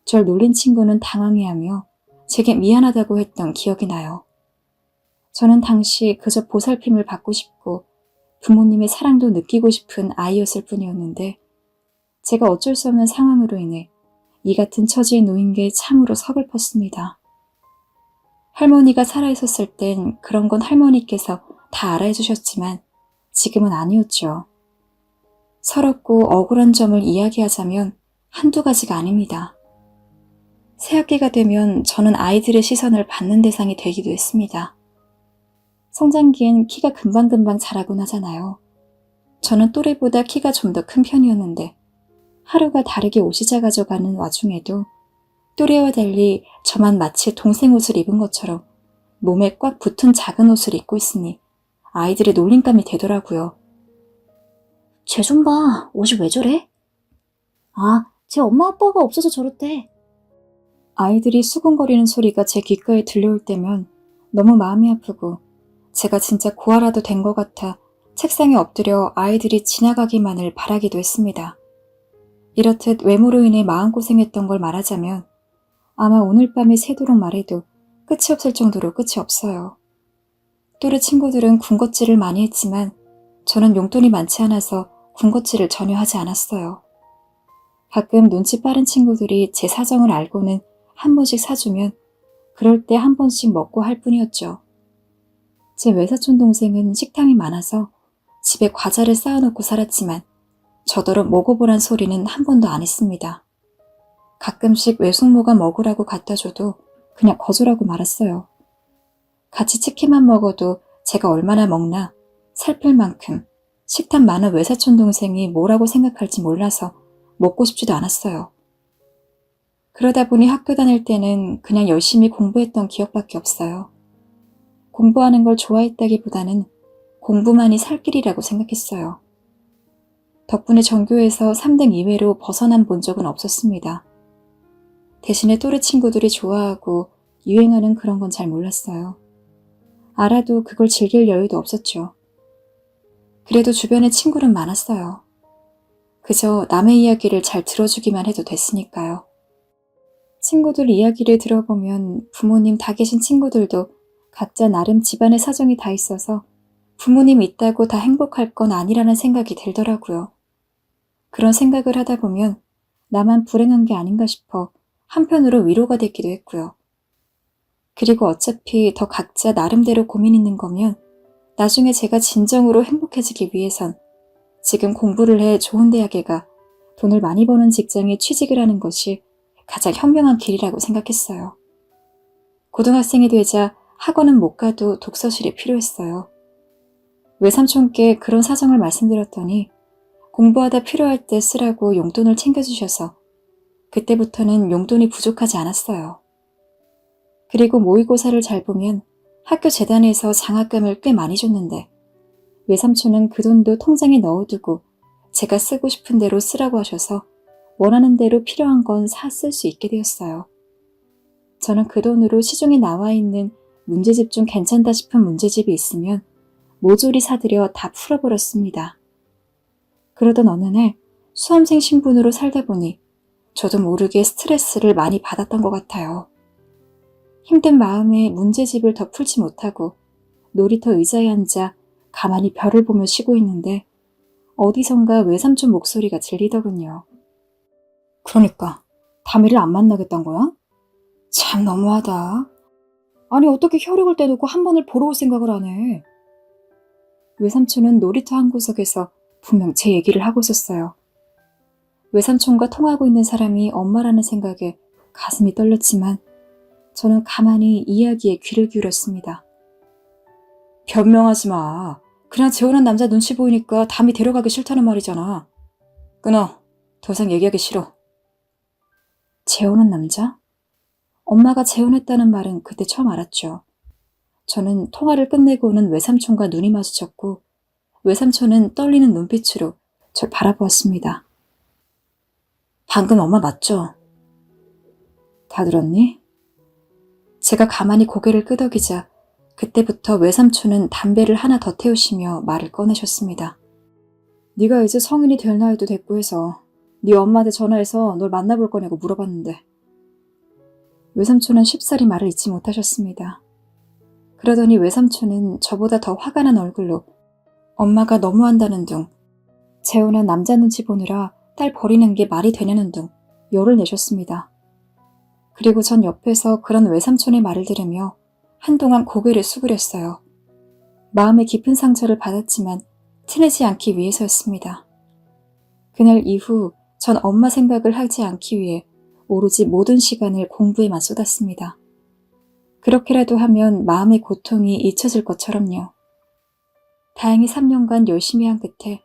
절 놀린 친구는 당황해하며 제게 미안하다고 했던 기억이 나요. 저는 당시 그저 보살핌을 받고 싶고 부모님의 사랑도 느끼고 싶은 아이였을 뿐이었는데 제가 어쩔 수 없는 상황으로 인해 이 같은 처지에 놓인 게 참으로 서글펐습니다. 할머니가 살아있었을 땐 그런 건 할머니께서 다 알아해주셨지만 지금은 아니었죠. 서럽고 억울한 점을 이야기하자면 한두 가지가 아닙니다. 새학기가 되면 저는 아이들의 시선을 받는 대상이 되기도 했습니다. 성장기엔 키가 금방금방 자라곤 하잖아요. 저는 또래보다 키가 좀 더 큰 편이었는데 하루가 다르게 옷이 작아져가는 와중에도 또래와 달리 저만 마치 동생 옷을 입은 것처럼 몸에 꽉 붙은 작은 옷을 입고 있으니 아이들의 놀림감이 되더라고요. 쟤 좀 봐. 옷이 왜 저래? 아, 쟤 엄마 아빠가 없어서 저렇대. 아이들이 수군거리는 소리가 제 귓가에 들려올 때면 너무 마음이 아프고 제가 진짜 고아라도 된 것 같아 책상에 엎드려 아이들이 지나가기만을 바라기도 했습니다. 이렇듯 외모로 인해 마음고생했던 걸 말하자면 아마 오늘 밤이 새도록 말해도 끝이 없을 정도로 끝이 없어요. 또래 친구들은 군것질을 많이 했지만 저는 용돈이 많지 않아서 군것질을 전혀 하지 않았어요. 가끔 눈치 빠른 친구들이 제 사정을 알고는 한 번씩 사주면 그럴 때 한 번씩 먹고 할 뿐이었죠. 제 외사촌 동생은 식탐이 많아서 집에 과자를 쌓아놓고 살았지만 저더러 먹어보란 소리는 한 번도 안 했습니다. 가끔씩 외숙모가 먹으라고 갖다 줘도 그냥 거절하고 말았어요. 같이 치킨만 먹어도 제가 얼마나 먹나 살필 만큼 식탐 많은 외사촌 동생이 뭐라고 생각할지 몰라서 먹고 싶지도 않았어요. 그러다 보니 학교 다닐 때는 그냥 열심히 공부했던 기억밖에 없어요. 공부하는 걸 좋아했다기보다는 공부만이 살 길이라고 생각했어요. 덕분에 전교에서 3등 이외로 벗어난 본 적은 없었습니다. 대신에 또래 친구들이 좋아하고 유행하는 그런 건 잘 몰랐어요. 알아도 그걸 즐길 여유도 없었죠. 그래도 주변에 친구는 많았어요. 그저 남의 이야기를 잘 들어주기만 해도 됐으니까요. 친구들 이야기를 들어보면 부모님 다 계신 친구들도 각자 나름 집안의 사정이 다 있어서 부모님 있다고 다 행복할 건 아니라는 생각이 들더라고요. 그런 생각을 하다 보면 나만 불행한 게 아닌가 싶어 한편으로 위로가 되기도 했고요. 그리고 어차피 더 각자 나름대로 고민 있는 거면 나중에 제가 진정으로 행복해지기 위해선 지금 공부를 해 좋은 대학에 가 돈을 많이 버는 직장에 취직을 하는 것이 가장 현명한 길이라고 생각했어요. 고등학생이 되자 학원은 못 가도 독서실이 필요했어요. 외삼촌께 그런 사정을 말씀드렸더니 공부하다 필요할 때 쓰라고 용돈을 챙겨주셔서 그때부터는 용돈이 부족하지 않았어요. 그리고 모의고사를 잘 보면 학교 재단에서 장학금을 꽤 많이 줬는데 외삼촌은 그 돈도 통장에 넣어두고 제가 쓰고 싶은 대로 쓰라고 하셔서 원하는 대로 필요한 건 사 쓸 수 있게 되었어요. 저는 그 돈으로 시중에 나와 있는 문제집 중 괜찮다 싶은 문제집이 있으면 모조리 사들여 다 풀어버렸습니다. 그러던 어느 날 수험생 신분으로 살다 보니 저도 모르게 스트레스를 많이 받았던 것 같아요. 힘든 마음에 문제집을 더 풀지 못하고 놀이터 의자에 앉아 가만히 별을 보며 쉬고 있는데 어디선가 외삼촌 목소리가 들리더군요. 그러니까 다미를 안 만나겠단 거야? 참 너무하다. 아니 어떻게 혈육을 떼놓고 한 번을 보러 올 생각을 안 해. 외삼촌은 놀이터 한 구석에서 분명 제 얘기를 하고 있었어요. 외삼촌과 통화하고 있는 사람이 엄마라는 생각에 가슴이 떨렸지만 저는 가만히 이야기에 귀를 기울였습니다. 변명하지 마. 그냥 재혼한 남자 눈치 보이니까 담이 데려가기 싫다는 말이잖아. 끊어. 더 이상 얘기하기 싫어. 재혼한 남자? 엄마가 재혼했다는 말은 그때 처음 알았죠. 저는 통화를 끝내고는 외삼촌과 눈이 마주쳤고 외삼촌은 떨리는 눈빛으로 절 바라보았습니다. 방금 엄마 맞죠? 다 들었니? 제가 가만히 고개를 끄덕이자 그때부터 외삼촌은 담배를 하나 더 태우시며 말을 꺼내셨습니다. 네가 이제 성인이 될 나이도 됐고 해서 네 엄마한테 전화해서 널 만나볼 거냐고 물어봤는데 외삼촌은 쉽사리 말을 잊지 못하셨습니다. 그러더니 외삼촌은 저보다 더 화가 난 얼굴로 엄마가 너무한다는 둥, 재혼한 남자 눈치 보느라 딸 버리는 게 말이 되냐는 둥 열을 내셨습니다. 그리고 전 옆에서 그런 외삼촌의 말을 들으며 한동안 고개를 수그렸어요. 마음의 깊은 상처를 받았지만 티내지 않기 위해서였습니다. 그날 이후 전 엄마 생각을 하지 않기 위해 오로지 모든 시간을 공부에만 쏟았습니다. 그렇게라도 하면 마음의 고통이 잊혀질 것처럼요. 다행히 3년간 열심히 한 끝에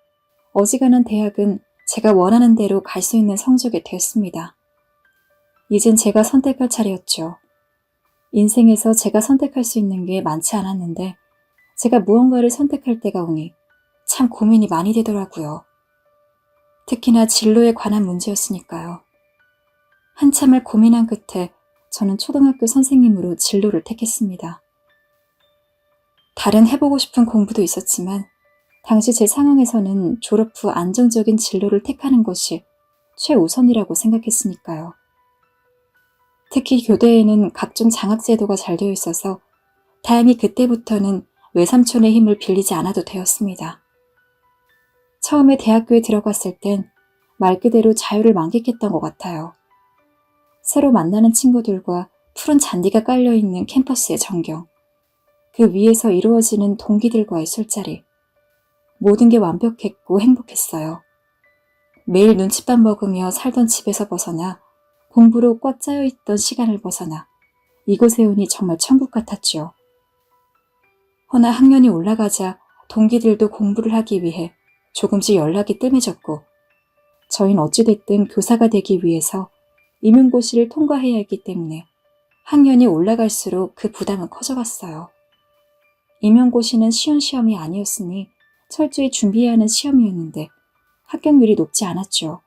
어지간한 대학은 제가 원하는 대로 갈 수 있는 성적이 되었습니다. 이젠 제가 선택할 차례였죠. 인생에서 제가 선택할 수 있는 게 많지 않았는데 제가 무언가를 선택할 때가 오니 참 고민이 많이 되더라고요. 특히나 진로에 관한 문제였으니까요. 한참을 고민한 끝에 저는 초등학교 선생님으로 진로를 택했습니다. 다른 해보고 싶은 공부도 있었지만 당시 제 상황에서는 졸업 후 안정적인 진로를 택하는 것이 최우선이라고 생각했으니까요. 특히 교대에는 각종 장학제도가 잘 되어 있어서 다행히 그때부터는 외삼촌의 힘을 빌리지 않아도 되었습니다. 처음에 대학교에 들어갔을 땐 말 그대로 자유를 만끽했던 것 같아요. 새로 만나는 친구들과 푸른 잔디가 깔려있는 캠퍼스의 전경, 그 위에서 이루어지는 동기들과의 술자리, 모든 게 완벽했고 행복했어요. 매일 눈칫밥 먹으며 살던 집에서 벗어나 공부로 꽉 짜여있던 시간을 벗어나 이곳에 오니 정말 천국 같았죠. 허나 학년이 올라가자 동기들도 공부를 하기 위해 조금씩 연락이 뜸해졌고 저희는 어찌됐든 교사가 되기 위해서 임용고시를 통과해야 했기 때문에 학년이 올라갈수록 그 부담은 커져갔어요. 임용고시는 쉬운 시험이 아니었으니 철저히 준비해야 하는 시험이었는데 합격률이 높지 않았죠.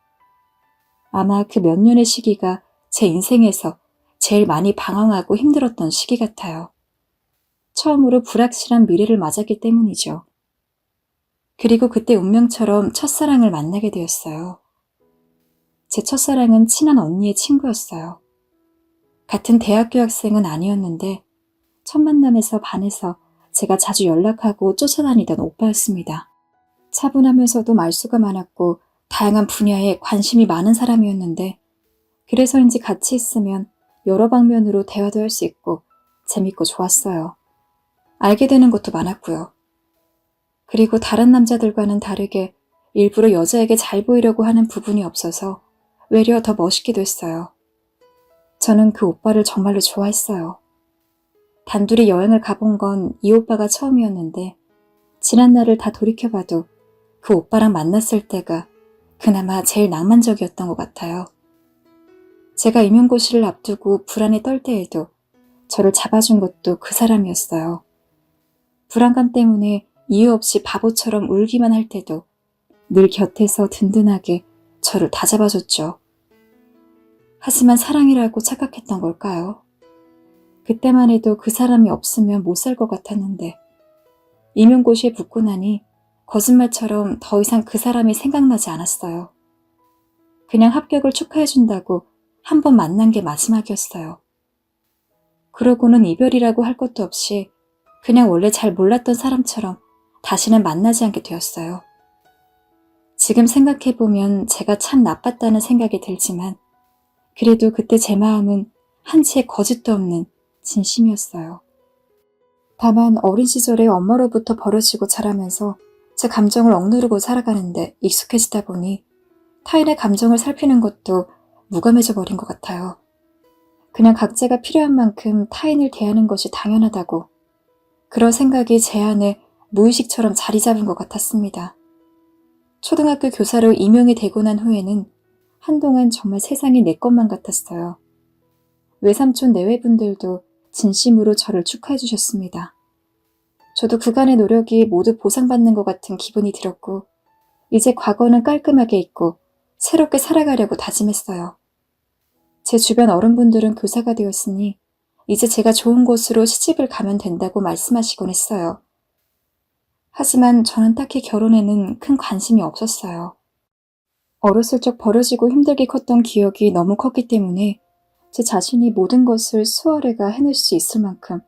아마 그 몇 년의 시기가 제 인생에서 제일 많이 방황하고 힘들었던 시기 같아요. 처음으로 불확실한 미래를 맞았기 때문이죠. 그리고 그때 운명처럼 첫사랑을 만나게 되었어요. 제 첫사랑은 친한 언니의 친구였어요. 같은 대학교 학생은 아니었는데 첫 만남에서 반해서 제가 자주 연락하고 쫓아다니던 오빠였습니다. 차분하면서도 말수가 많았고 다양한 분야에 관심이 많은 사람이었는데 그래서인지 같이 있으면 여러 방면으로 대화도 할 수 있고 재밌고 좋았어요. 알게 되는 것도 많았고요. 그리고 다른 남자들과는 다르게 일부러 여자에게 잘 보이려고 하는 부분이 없어서 외려 더 멋있기도 했어요. 저는 그 오빠를 정말로 좋아했어요. 단둘이 여행을 가본 건 이 오빠가 처음이었는데 지난 날을 다 돌이켜봐도 그 오빠랑 만났을 때가 그나마 제일 낭만적이었던 것 같아요. 제가 임용고시를 앞두고 불안에 떨 때에도 저를 잡아준 것도 그 사람이었어요. 불안감 때문에 이유 없이 바보처럼 울기만 할 때도 늘 곁에서 든든하게 저를 다잡아줬죠. 하지만 사랑이라고 착각했던 걸까요? 그때만 해도 그 사람이 없으면 못 살 것 같았는데 임용고시에 붙고 나니 거짓말처럼 더 이상 그 사람이 생각나지 않았어요. 그냥 합격을 축하해준다고 한 번 만난 게 마지막이었어요. 그러고는 이별이라고 할 것도 없이 그냥 원래 잘 몰랐던 사람처럼 다시는 만나지 않게 되었어요. 지금 생각해보면 제가 참 나빴다는 생각이 들지만 그래도 그때 제 마음은 한치의 거짓도 없는 진심이었어요. 다만 어린 시절에 엄마로부터 버려지고 자라면서 제 감정을 억누르고 살아가는데 익숙해지다 보니 타인의 감정을 살피는 것도 무감해져 버린 것 같아요. 그냥 각자가 필요한 만큼 타인을 대하는 것이 당연하다고 그런 생각이 제 안에 무의식처럼 자리 잡은 것 같았습니다. 초등학교 교사로 임용이 되고 난 후에는 한동안 정말 세상이 내 것만 같았어요. 외삼촌 내외분들도 진심으로 저를 축하해 주셨습니다. 저도 그간의 노력이 모두 보상받는 것 같은 기분이 들었고, 이제 과거는 깔끔하게 잊고 새롭게 살아가려고 다짐했어요. 제 주변 어른분들은 교사가 되었으니 이제 제가 좋은 곳으로 시집을 가면 된다고 말씀하시곤 했어요. 하지만 저는 딱히 결혼에는 큰 관심이 없었어요. 어렸을 적 버려지고 힘들게 컸던 기억이 너무 컸기 때문에 제 자신이 모든 것을 수월해가 해낼 수 있을 만큼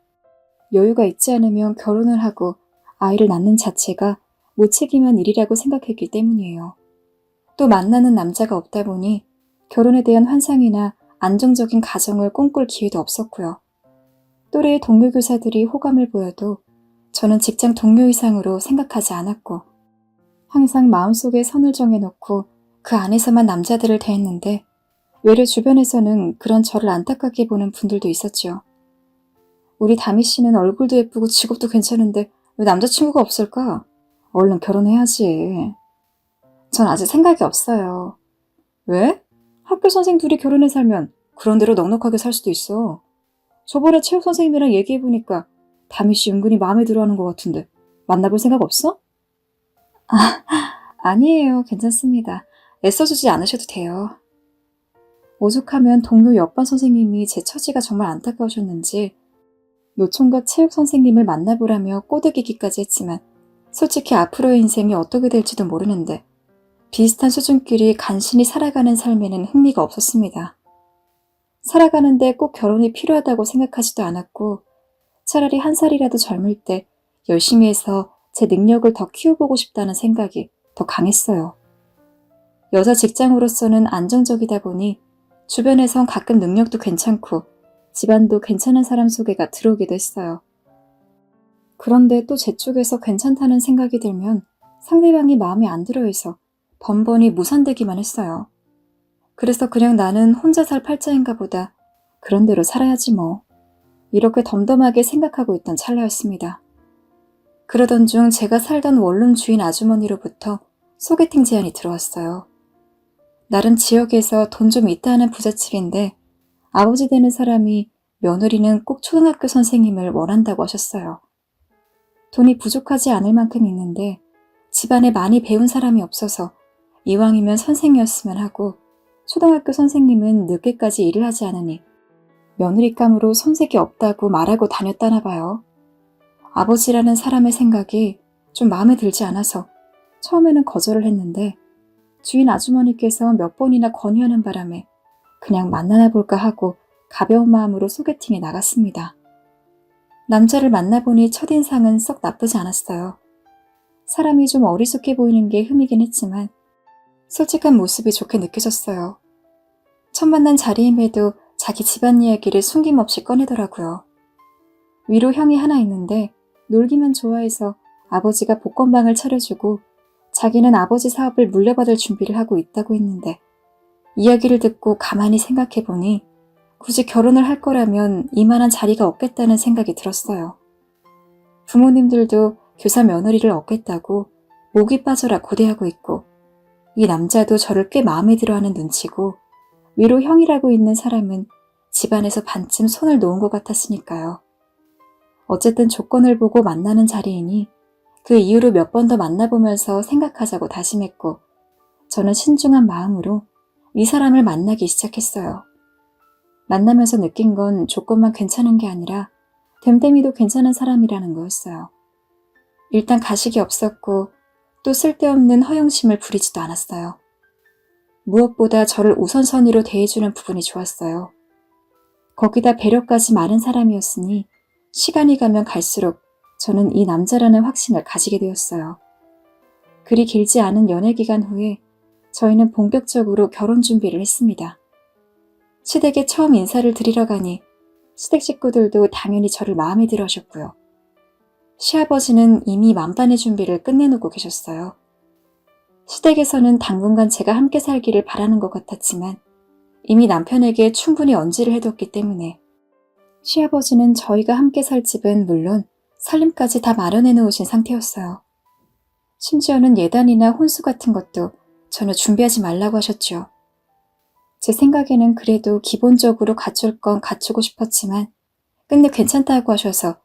여유가 있지 않으면 결혼을 하고 아이를 낳는 자체가 무책임한 일이라고 생각했기 때문이에요. 또 만나는 남자가 없다 보니 결혼에 대한 환상이나 안정적인 가정을 꿈꿀 기회도 없었고요. 또래의 동료 교사들이 호감을 보여도 저는 직장 동료 이상으로 생각하지 않았고, 항상 마음속에 선을 정해놓고 그 안에서만 남자들을 대했는데, 외려 주변에서는 그런 저를 안타깝게 보는 분들도 있었죠. 우리 다미 씨는 얼굴도 예쁘고 직업도 괜찮은데 왜 남자친구가 없을까? 얼른 결혼해야지. 전 아직 생각이 없어요. 왜? 학교 선생 둘이 결혼해 살면 그런 대로 넉넉하게 살 수도 있어. 저번에 체육 선생님이랑 얘기해보니까 다미 씨 은근히 마음에 들어하는 것 같은데 만나볼 생각 없어? 아니에요. 괜찮습니다. 애써주지 않으셔도 돼요. 오죽하면 동료 옆반 선생님이 제 처지가 정말 안타까우셨는지 노총각 체육 선생님을 만나보라며 꼬드기기까지 했지만 솔직히 앞으로의 인생이 어떻게 될지도 모르는데 비슷한 수준끼리 간신히 살아가는 삶에는 흥미가 없었습니다. 살아가는데 꼭 결혼이 필요하다고 생각하지도 않았고 차라리 한 살이라도 젊을 때 열심히 해서 제 능력을 더 키워보고 싶다는 생각이 더 강했어요. 여자 직장으로서는 안정적이다 보니 주변에선 가끔 능력도 괜찮고 집안도 괜찮은 사람 소개가 들어오기도 했어요. 그런데 또 제 쪽에서 괜찮다는 생각이 들면 상대방이 마음에 안 들어해서 번번이 무산되기만 했어요. 그래서 그냥 나는 혼자 살 팔자인가 보다. 그런 대로 살아야지 뭐. 이렇게 덤덤하게 생각하고 있던 찰나였습니다. 그러던 중 제가 살던 원룸 주인 아주머니로부터 소개팅 제안이 들어왔어요. 나름 지역에서 돈 좀 있다 하는 부잣집인데 아버지 되는 사람이 며느리는 꼭 초등학교 선생님을 원한다고 하셨어요. 돈이 부족하지 않을 만큼 있는데 집안에 많이 배운 사람이 없어서 이왕이면 선생이었으면 하고 초등학교 선생님은 늦게까지 일을 하지 않으니 며느리감으로 손색이 없다고 말하고 다녔다나 봐요. 아버지라는 사람의 생각이 좀 마음에 들지 않아서 처음에는 거절을 했는데 주인 아주머니께서 몇 번이나 권유하는 바람에 그냥 만나나 볼까 하고 가벼운 마음으로 소개팅에 나갔습니다. 남자를 만나보니 첫인상은 썩 나쁘지 않았어요. 사람이 좀 어리숙해 보이는 게 흠이긴 했지만 솔직한 모습이 좋게 느껴졌어요. 첫 만난 자리임에도 자기 집안 이야기를 숨김없이 꺼내더라고요. 위로 형이 하나 있는데 놀기만 좋아해서 아버지가 복권방을 차려주고 자기는 아버지 사업을 물려받을 준비를 하고 있다고 했는데 이야기를 듣고 가만히 생각해보니 굳이 결혼을 할 거라면 이만한 자리가 없겠다는 생각이 들었어요. 부모님들도 교사 며느리를 얻겠다고 목이 빠져라 고대하고 있고 이 남자도 저를 꽤 마음에 들어하는 눈치고 위로 형이라고 있는 사람은 집안에서 반쯤 손을 놓은 것 같았으니까요. 어쨌든 조건을 보고 만나는 자리이니 그 이후로 몇 번 더 만나보면서 생각하자고 다짐했고 저는 신중한 마음으로 이 사람을 만나기 시작했어요. 만나면서 느낀 건 조건만 괜찮은 게 아니라 됨됨이도 괜찮은 사람이라는 거였어요. 일단 가식이 없었고 또 쓸데없는 허영심을 부리지도 않았어요. 무엇보다 저를 우선순위로 대해주는 부분이 좋았어요. 거기다 배려까지 많은 사람이었으니 시간이 가면 갈수록 저는 이 남자라는 확신을 가지게 되었어요. 그리 길지 않은 연애 기간 후에 저희는 본격적으로 결혼 준비를 했습니다. 시댁에 처음 인사를 드리러 가니 시댁 식구들도 당연히 저를 마음에 들어 하셨고요. 시아버지는 이미 만반의 준비를 끝내놓고 계셨어요. 시댁에서는 당분간 제가 함께 살기를 바라는 것 같았지만 이미 남편에게 충분히 언지를 해뒀기 때문에 시아버지는 저희가 함께 살 집은 물론 살림까지 다 마련해 놓으신 상태였어요. 심지어는 예단이나 혼수 같은 것도 전혀 준비하지 말라고 하셨죠. 제 생각에는 그래도 기본적으로 갖출 건 갖추고 싶었지만 끝내 괜찮다고 하셔서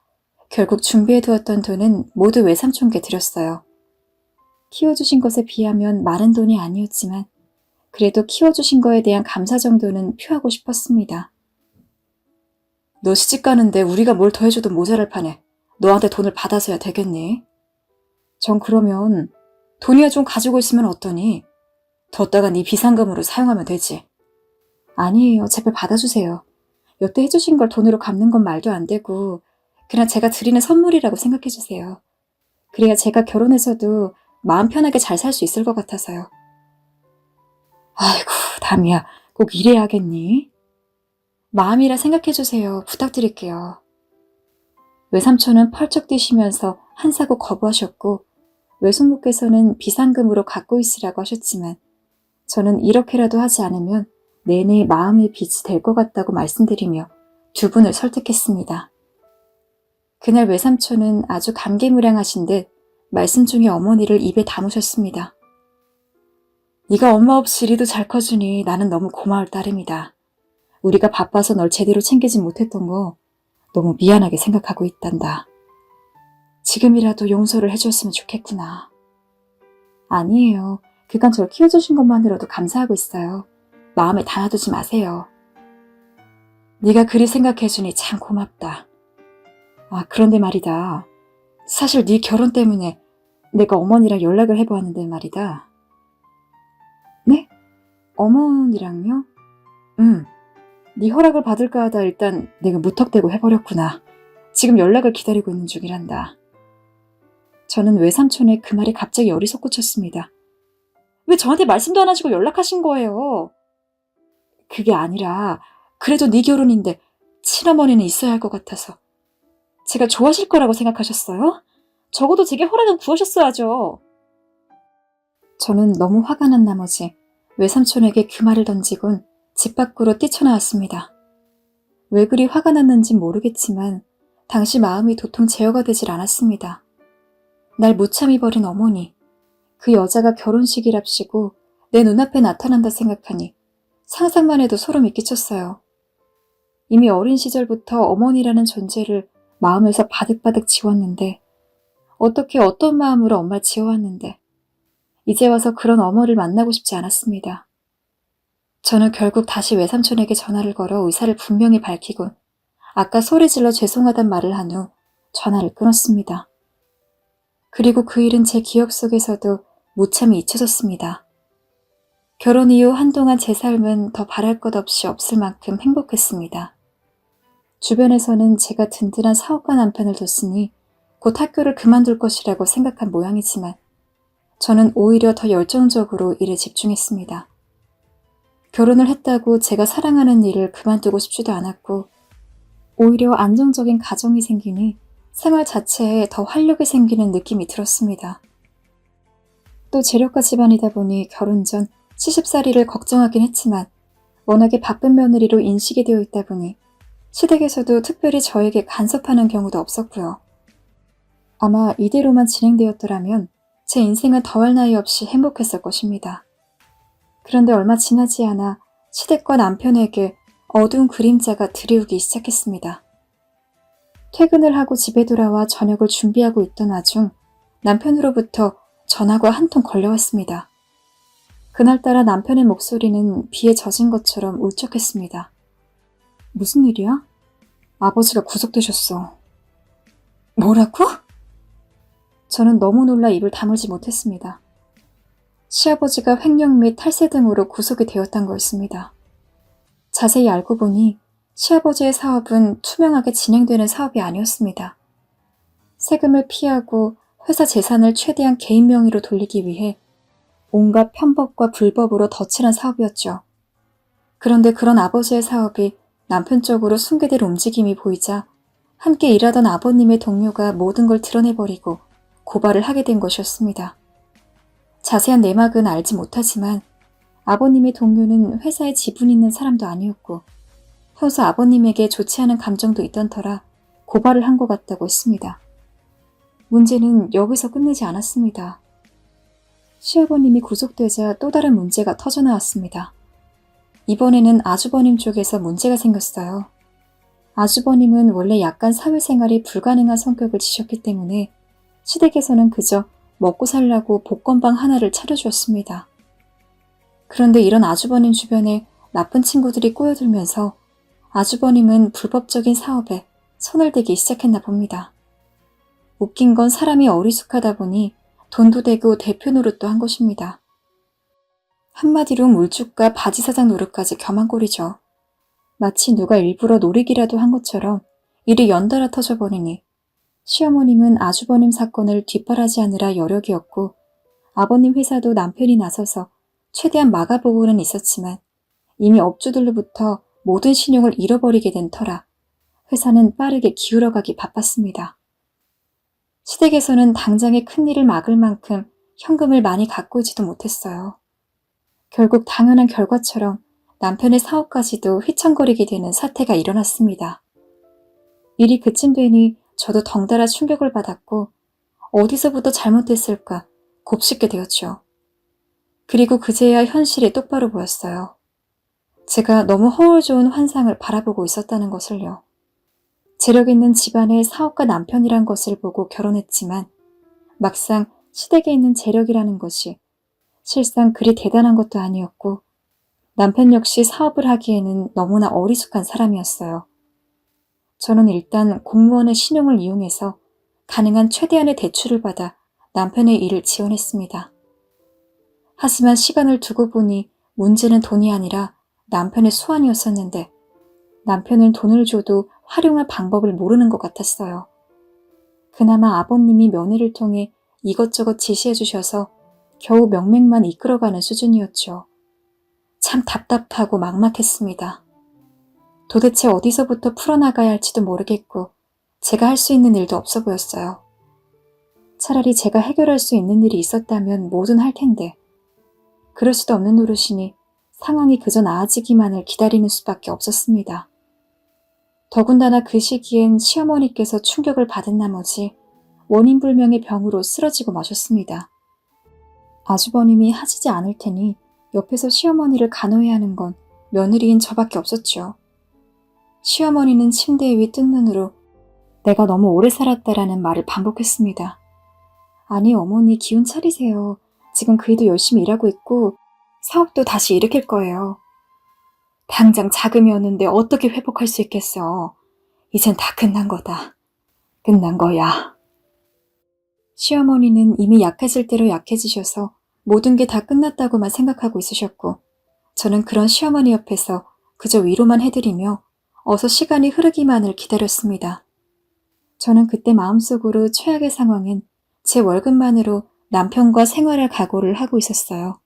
결국 준비해두었던 돈은 모두 외삼촌께 드렸어요. 키워주신 것에 비하면 많은 돈이 아니었지만 그래도 키워주신 거에 대한 감사 정도는 표하고 싶었습니다. 너 시집 가는데 우리가 뭘 더 해줘도 모자랄 판에 너한테 돈을 받아서야 되겠니? 전 그러면 돈이야 좀 가지고 있으면 어떠니? 뒀다가 네 비상금으로 사용하면 되지. 아니에요. 제발 받아주세요. 여태 해주신 걸 돈으로 갚는 건 말도 안 되고 그냥 제가 드리는 선물이라고 생각해주세요. 그래야 제가 결혼해서도 마음 편하게 잘 살 수 있을 것 같아서요. 아이고, 담이야. 꼭 이래야 하겠니? 마음이라 생각해주세요. 부탁드릴게요. 외삼촌은 펄쩍 뛰시면서 한사고 거부하셨고 외숙모께서는 비상금으로 갖고 있으라고 하셨지만 저는 이렇게라도 하지 않으면 내내 마음의 빚이 될 것 같다고 말씀드리며 두 분을 설득했습니다. 그날 외삼촌은 아주 감개무량하신 듯 말씀 중에 어머니를 입에 담으셨습니다. 네가 엄마 없이 이리도 잘 커주니 나는 너무 고마울 따름이다. 우리가 바빠서 널 제대로 챙기지 못했던 거 너무 미안하게 생각하고 있단다. 지금이라도 용서를 해줬으면 좋겠구나. 아니에요. 그간 절 키워주신 것만으로도 감사하고 있어요. 마음에 담아두지 마세요. 네가 그리 생각해주니 참 고맙다. 아, 그런데 말이다. 사실 네 결혼 때문에 내가 어머니랑 연락을 해보았는데 말이다. 네? 어머니랑요? 네 허락을 받을까 하다 일단 내가 무턱대고 해버렸구나. 지금 연락을 기다리고 있는 중이란다. 저는 외삼촌의 그 말에 갑자기 열이 솟구쳤습니다. 왜 저한테 말씀도 안 하시고 연락하신 거예요? 그게 아니라 그래도 네 결혼인데 친어머니는 있어야 할 것 같아서. 제가 좋아하실 거라고 생각하셨어요? 적어도 제게 허락은 구하셨어야죠. 저는 너무 화가 난 나머지 외삼촌에게 그 말을 던지곤 집 밖으로 뛰쳐나왔습니다. 왜 그리 화가 났는지 모르겠지만 당시 마음이 도통 제어가 되질 않았습니다. 날 무참히 버린 어머니, 그 여자가 결혼식이랍시고 내 눈앞에 나타난다 생각하니 상상만 해도 소름이 끼쳤어요. 이미 어린 시절부터 어머니라는 존재를 마음에서 바득바득 지웠는데 어떻게 어떤 마음으로 엄마를 지어왔는데 이제 와서 그런 어머니를 만나고 싶지 않았습니다. 저는 결국 다시 외삼촌에게 전화를 걸어 의사를 분명히 밝히곤 아까 소리질러 죄송하단 말을 한 후 전화를 끊었습니다. 그리고 그 일은 제 기억 속에서도 무참히 잊혀졌습니다. 결혼 이후 한동안 제 삶은 더 바랄 것 없이 없을 만큼 행복했습니다. 주변에서는 제가 든든한 사업가 남편을 뒀으니 곧 학교를 그만둘 것이라고 생각한 모양이지만 저는 오히려 더 열정적으로 일에 집중했습니다. 결혼을 했다고 제가 사랑하는 일을 그만두고 싶지도 않았고 오히려 안정적인 가정이 생기니 생활 자체에 더 활력이 생기는 느낌이 들었습니다. 또 재력가 집안이다 보니 결혼 전 시집살이를 걱정하긴 했지만 워낙에 바쁜 며느리로 인식이 되어 있다 보니 시댁에서도 특별히 저에게 간섭하는 경우도 없었고요. 아마 이대로만 진행되었더라면 제 인생은 더할 나위 없이 행복했을 것입니다. 그런데 얼마 지나지 않아 시댁과 남편에게 어두운 그림자가 드리우기 시작했습니다. 퇴근을 하고 집에 돌아와 저녁을 준비하고 있던 와중 남편으로부터 전화가 한 통 걸려왔습니다. 그날따라 남편의 목소리는 비에 젖은 것처럼 울적했습니다. 무슨 일이야? 아버지가 구속되셨어. 뭐라고? 저는 너무 놀라 입을 다물지 못했습니다. 시아버지가 횡령 및 탈세 등으로 구속이 되었던 거였습니다. 자세히 알고 보니 시아버지의 사업은 투명하게 진행되는 사업이 아니었습니다. 세금을 피하고 회사 재산을 최대한 개인 명의로 돌리기 위해 온갖 편법과 불법으로 덧칠한 사업이었죠. 그런데 그런 아버지의 사업이 남편 쪽으로 숨게될 움직임이 보이자 함께 일하던 아버님의 동료가 모든 걸 드러내버리고 고발을 하게 된 것이었습니다. 자세한 내막은 알지 못하지만 아버님의 동료는 회사에 지분 있는 사람도 아니었고 평소 아버님에게 좋지 않은 감정도 있던 터라 고발을 한 것 같다고 했습니다. 문제는 여기서 끝내지 않았습니다. 시아버님이 구속되자 또 다른 문제가 터져나왔습니다. 이번에는 아주버님 쪽에서 문제가 생겼어요. 아주버님은 원래 약간 사회생활이 불가능한 성격을 지셨기 때문에 시댁에서는 그저 먹고 살라고 복권방 하나를 차려주었습니다. 그런데 이런 아주버님 주변에 나쁜 친구들이 꼬여들면서 아주버님은 불법적인 사업에 손을 대기 시작했나 봅니다. 웃긴 건 사람이 어리숙하다 보니 돈도 대고 대표 노릇도 한 것입니다. 한마디로 물주가 바지사장 노릇까지 겸한 꼴이죠. 마치 누가 일부러 노리기라도 한 것처럼 일이 연달아 터져버리니 시어머님은 아주버님 사건을 뒷바라지하느라 여력이었고 아버님 회사도 남편이 나서서 최대한 막아보고는 있었지만 이미 업주들로부터 모든 신용을 잃어버리게 된 터라 회사는 빠르게 기울어가기 바빴습니다. 시댁에서는 당장의 큰일을 막을 만큼 현금을 많이 갖고 있지도 못했어요. 결국 당연한 결과처럼 남편의 사업까지도 휘청거리게 되는 사태가 일어났습니다. 일이 그쯤 되니 저도 덩달아 충격을 받았고 어디서부터 잘못됐을까 곱씹게 되었죠. 그리고 그제야 현실이 똑바로 보였어요. 제가 너무 허울 좋은 환상을 바라보고 있었다는 것을요. 재력 있는 집안의 사업가 남편이란 것을 보고 결혼했지만 막상 시댁에 있는 재력이라는 것이 실상 그리 대단한 것도 아니었고 남편 역시 사업을 하기에는 너무나 어리숙한 사람이었어요. 저는 일단 공무원의 신용을 이용해서 가능한 최대한의 대출을 받아 남편의 일을 지원했습니다. 하지만 시간을 두고 보니 문제는 돈이 아니라 남편의 수완이었었는데 남편은 돈을 줘도 활용할 방법을 모르는 것 같았어요. 그나마 아버님이 며느리를 통해 이것저것 지시해 주셔서 겨우 명맥만 이끌어가는 수준이었죠. 참 답답하고 막막했습니다. 도대체 어디서부터 풀어나가야 할지도 모르겠고 제가 할 수 있는 일도 없어 보였어요. 차라리 제가 해결할 수 있는 일이 있었다면 뭐든 할 텐데 그럴 수도 없는 노릇이니 상황이 그저 나아지기만을 기다리는 수밖에 없었습니다. 더군다나 그 시기엔 시어머니께서 충격을 받은 나머지 원인불명의 병으로 쓰러지고 마셨습니다. 아주버님이 하시지 않을 테니 옆에서 시어머니를 간호해야 하는 건 며느리인 저밖에 없었죠. 시어머니는 침대 위 뜬 눈으로 내가 너무 오래 살았다라는 말을 반복했습니다. 아니 어머니 기운 차리세요. 지금 그이도 열심히 일하고 있고 사업도 다시 일으킬 거예요. 당장 자금이었는데 어떻게 회복할 수 있겠어. 이젠 다 끝난 거다. 끝난 거야. 시어머니는 이미 약해질 대로 약해지셔서 모든 게 다 끝났다고만 생각하고 있으셨고 저는 그런 시어머니 옆에서 그저 위로만 해드리며 어서 시간이 흐르기만을 기다렸습니다. 저는 그때 마음속으로 최악의 상황엔 제 월급만으로 남편과 생활할 각오를 하고 있었어요.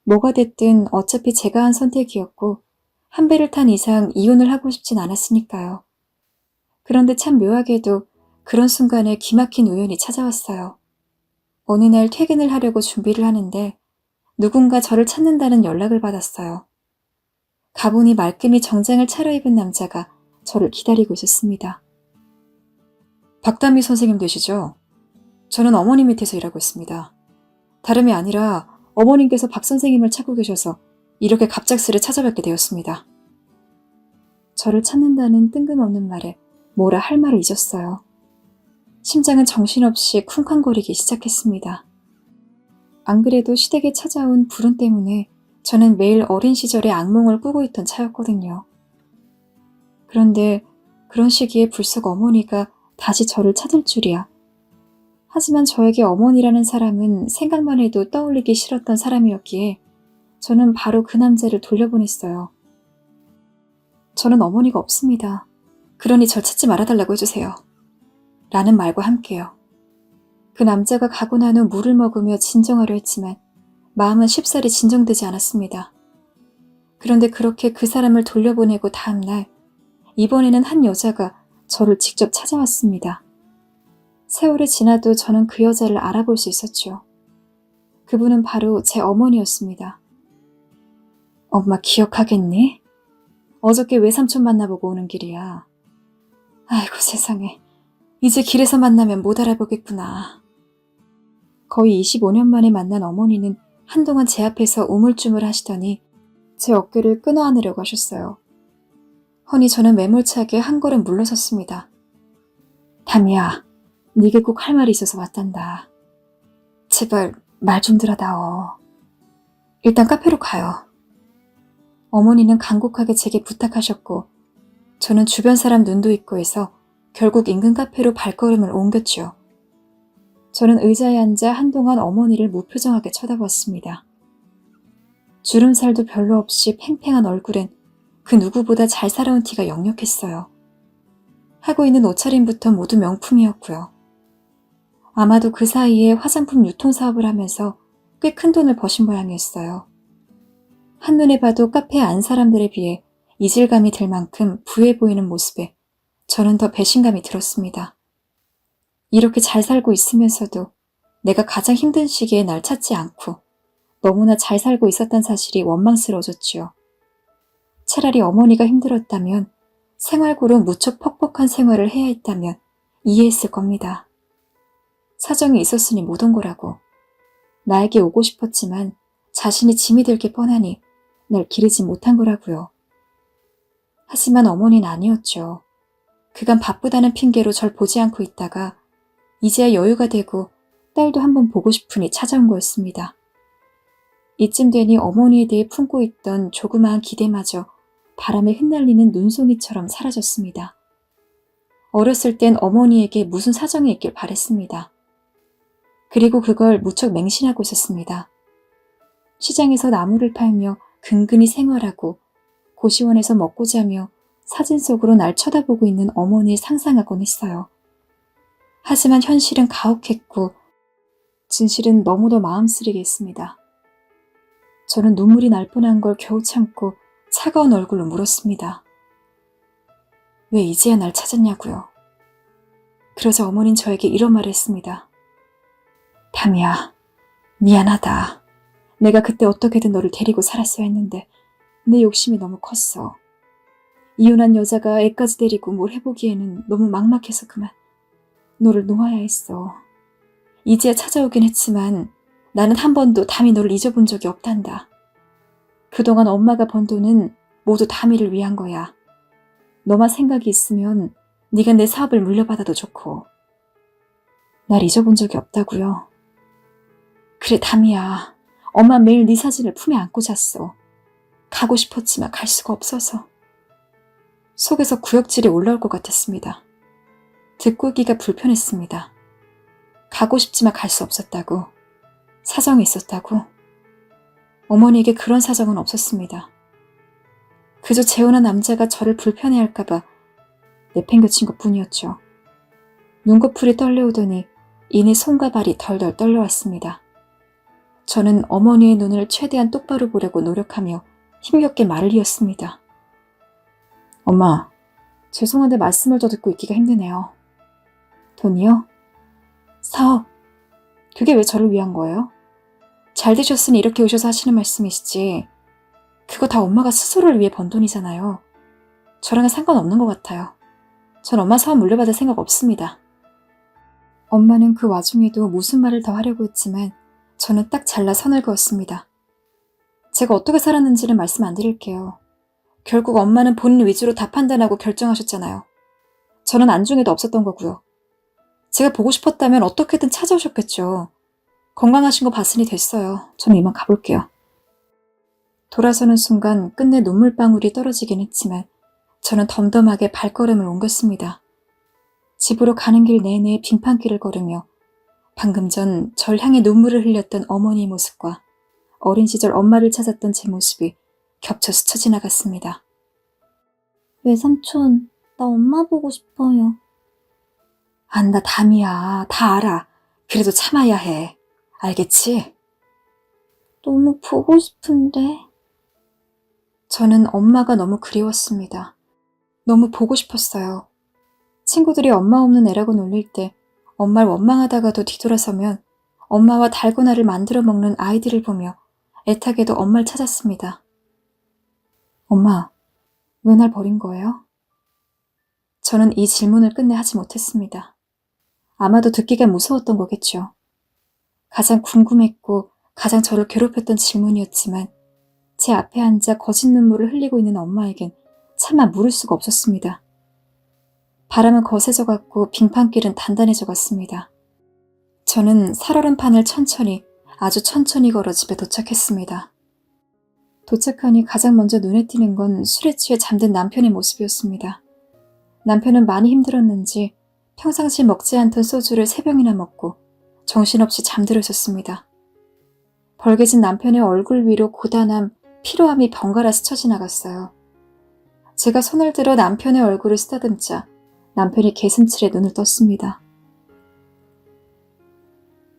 뭐가 됐든 어차피 제가 한 선택이었고 한 배를 탄 이상 이혼을 하고 싶진 않았으니까요. 그런데 참 묘하게도 그런 순간에 기막힌 우연이 찾아왔어요. 어느 날 퇴근을 하려고 준비를 하는데 누군가 저를 찾는다는 연락을 받았어요. 가보니 말끔히 정장을 차려입은 남자가 저를 기다리고 있었습니다. 박담미 선생님 되시죠? 저는 어머니 밑에서 일하고 있습니다. 다름이 아니라 어머님께서 박 선생님을 찾고 계셔서 이렇게 갑작스레 찾아뵙게 되었습니다. 저를 찾는다는 뜬금없는 말에 뭐라 할 말을 잊었어요. 심장은 정신없이 쿵쾅거리기 시작했습니다. 안 그래도 시댁에 찾아온 불운 때문에 저는 매일 어린 시절에 악몽을 꾸고 있던 차였거든요. 그런데 그런 시기에 불쑥 어머니가 다시 저를 찾을 줄이야. 하지만 저에게 어머니라는 사람은 생각만 해도 떠올리기 싫었던 사람이었기에 저는 바로 그 남자를 돌려보냈어요. 저는 어머니가 없습니다. 그러니 절 찾지 말아달라고 해주세요. 라는 말과 함께요. 그 남자가 가고 난 후 물을 먹으며 진정하려 했지만 마음은 쉽사리 진정되지 않았습니다. 그런데 그렇게 그 사람을 돌려보내고 다음날 이번에는 한 여자가 저를 직접 찾아왔습니다. 세월이 지나도 저는 그 여자를 알아볼 수 있었죠. 그분은 바로 제 어머니였습니다. 엄마 기억하겠니? 어저께 외삼촌 만나보고 오는 길이야. 아이고 세상에. 이제 길에서 만나면 못 알아보겠구나. 거의 25년 만에 만난 어머니는 한동안 제 앞에서 우물쭈물 하시더니 제 어깨를 끊어 안으려고 하셨어요. 허니 저는 매몰차게 한 걸음 물러섰습니다. 담이야, 네게 꼭 할 말이 있어서 왔단다. 제발 말 좀 들어다오. 일단 카페로 가요. 어머니는 간곡하게 제게 부탁하셨고 저는 주변 사람 눈도 있고 해서 결국 인근 카페로 발걸음을 옮겼죠. 저는 의자에 앉아 한동안 어머니를 무표정하게 쳐다봤습니다. 주름살도 별로 없이 팽팽한 얼굴엔 그 누구보다 잘 살아온 티가 역력했어요. 하고 있는 옷차림부터 모두 명품이었고요. 아마도 그 사이에 화장품 유통사업을 하면서 꽤 큰 돈을 버신 모양이었어요. 한눈에 봐도 카페 안 사람들에 비해 이질감이 들 만큼 부해 보이는 모습에 저는 더 배신감이 들었습니다. 이렇게 잘 살고 있으면서도 내가 가장 힘든 시기에 날 찾지 않고 너무나 잘 살고 있었단 사실이 원망스러워졌지요. 차라리 어머니가 힘들었다면 생활고로 무척 퍽퍽한 생활을 해야 했다면 이해했을 겁니다. 사정이 있었으니 못 온 거라고. 나에게 오고 싶었지만 자신이 짐이 될 게 뻔하니 날 기르지 못한 거라고요. 하지만 어머니는 아니었죠. 그간 바쁘다는 핑계로 절 보지 않고 있다가 이제야 여유가 되고 딸도 한번 보고 싶으니 찾아온 거였습니다. 이쯤 되니 어머니에 대해 품고 있던 조그마한 기대마저 바람에 흩날리는 눈송이처럼 사라졌습니다. 어렸을 땐 어머니에게 무슨 사정이 있길 바랬습니다. 그리고 그걸 무척 맹신하고 있었습니다. 시장에서 나무를 팔며 근근히 생활하고 고시원에서 먹고 자며 사진 속으로 날 쳐다보고 있는 어머니를 상상하곤 했어요. 하지만 현실은 가혹했고 진실은 너무도 마음 쓰리게 했습니다. 저는 눈물이 날 뻔한 걸 겨우 참고 차가운 얼굴로 물었습니다. 왜 이제야 날 찾았냐고요. 그러자 어머니는 저에게 이런 말을 했습니다. 담이야, 미안하다. 내가 그때 어떻게든 너를 데리고 살았어야 했는데 내 욕심이 너무 컸어. 이혼한 여자가 애까지 데리고 뭘 해보기에는 너무 막막해서 그만. 너를 놓아야 했어. 이제야 찾아오긴 했지만 나는 한 번도 담이 너를 잊어본 적이 없단다. 그동안 엄마가 번 돈은 모두 담이를 위한 거야. 너만 생각이 있으면 네가 내 사업을 물려받아도 좋고. 날 잊어본 적이 없다고요. 그래 담이야. 엄마 매일 네 사진을 품에 안고 잤어. 가고 싶었지만 갈 수가 없어서. 속에서 구역질이 올라올 것 같았습니다. 듣고 있기가 불편했습니다. 가고 싶지만 갈 수 없었다고. 사정이 있었다고. 어머니에게 그런 사정은 없었습니다. 그저 재혼한 남자가 저를 불편해할까봐 내팽겨친 것뿐이었죠. 눈꺼풀이 떨려오더니 이내 손과 발이 덜덜 떨려왔습니다. 저는 어머니의 눈을 최대한 똑바로 보려고 노력하며 힘겹게 말을 이었습니다. 엄마, 죄송한데 말씀을 더 듣고 있기가 힘드네요. 돈이요? 사업. 그게 왜 저를 위한 거예요? 잘 되셨으니 이렇게 오셔서 하시는 말씀이시지. 그거 다 엄마가 스스로를 위해 번 돈이잖아요. 저랑은 상관없는 것 같아요. 전 엄마 사업 물려받을 생각 없습니다. 엄마는 그 와중에도 무슨 말을 더 하려고 했지만 저는 딱 잘라 선을 그었습니다. 제가 어떻게 살았는지는 말씀 안 드릴게요. 결국 엄마는 본인 위주로 다 판단하고 결정하셨잖아요. 저는 안중에도 없었던 거고요. 제가 보고 싶었다면 어떻게든 찾아오셨겠죠. 건강하신 거 봤으니 됐어요. 저는 이만 가볼게요. 돌아서는 순간 끝내 눈물방울이 떨어지긴 했지만 저는 덤덤하게 발걸음을 옮겼습니다. 집으로 가는 길 내내 빙판길을 걸으며 방금 전 절 향해 눈물을 흘렸던 어머니의 모습과 어린 시절 엄마를 찾았던 제 모습이 겹쳐 스쳐 지나갔습니다. 외삼촌, 나 엄마 보고 싶어요. 안다 담이야. 다 알아. 그래도 참아야 해. 알겠지? 너무 보고 싶은데. 저는 엄마가 너무 그리웠습니다. 너무 보고 싶었어요. 친구들이 엄마 없는 애라고 놀릴 때 엄마를 원망하다가도 뒤돌아서면 엄마와 달고나를 만들어 먹는 아이들을 보며 애타게도 엄마를 찾았습니다. 엄마, 왜 날 버린 거예요? 저는 이 질문을 끝내 하지 못했습니다. 아마도 듣기가 무서웠던 거겠죠. 가장 궁금했고 가장 저를 괴롭혔던 질문이었지만 제 앞에 앉아 거짓 눈물을 흘리고 있는 엄마에겐 차마 물을 수가 없었습니다. 바람은 거세져 갔고 빙판길은 단단해져 갔습니다. 저는 살얼음 판을 아주 천천히 걸어 집에 도착했습니다. 도착하니 가장 먼저 눈에 띄는 건 술에 취해 잠든 남편의 모습이었습니다. 남편은 많이 힘들었는지 평상시 먹지 않던 소주를 3병이나 먹고 정신없이 잠들어 있었습니다. 벌개진 남편의 얼굴 위로 고단함, 피로함이 번갈아 스쳐 지나갔어요. 제가 손을 들어 남편의 얼굴을 쓰다듬자 남편이 개슴츠레 눈을 떴습니다.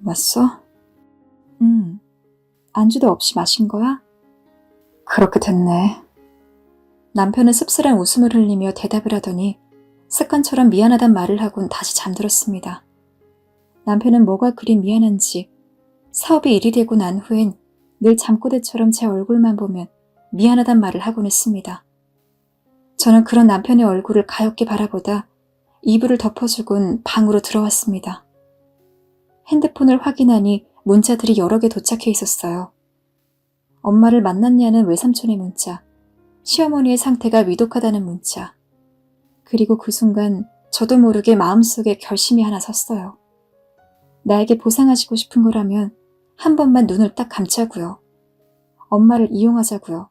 왔어? 안주도 없이 마신 거야? 그렇게 됐네. 남편은 씁쓸한 웃음을 흘리며 대답을 하더니 습관처럼 미안하단 말을 하곤 다시 잠들었습니다. 남편은 뭐가 그리 미안한지 사업이 일이 되고 난 후엔 늘 잠꼬대처럼 제 얼굴만 보면 미안하단 말을 하곤 했습니다. 저는 그런 남편의 얼굴을 가엾게 바라보다 이불을 덮어주곤 방으로 들어왔습니다. 핸드폰을 확인하니 문자들이 여러 개 도착해 있었어요. 엄마를 만났냐는 외삼촌의 문자, 시어머니의 상태가 위독하다는 문자, 그리고 그 순간 저도 모르게 마음속에 결심이 하나 섰어요. 나에게 보상하시고 싶은 거라면 한 번만 눈을 딱 감자고요. 엄마를 이용하자고요.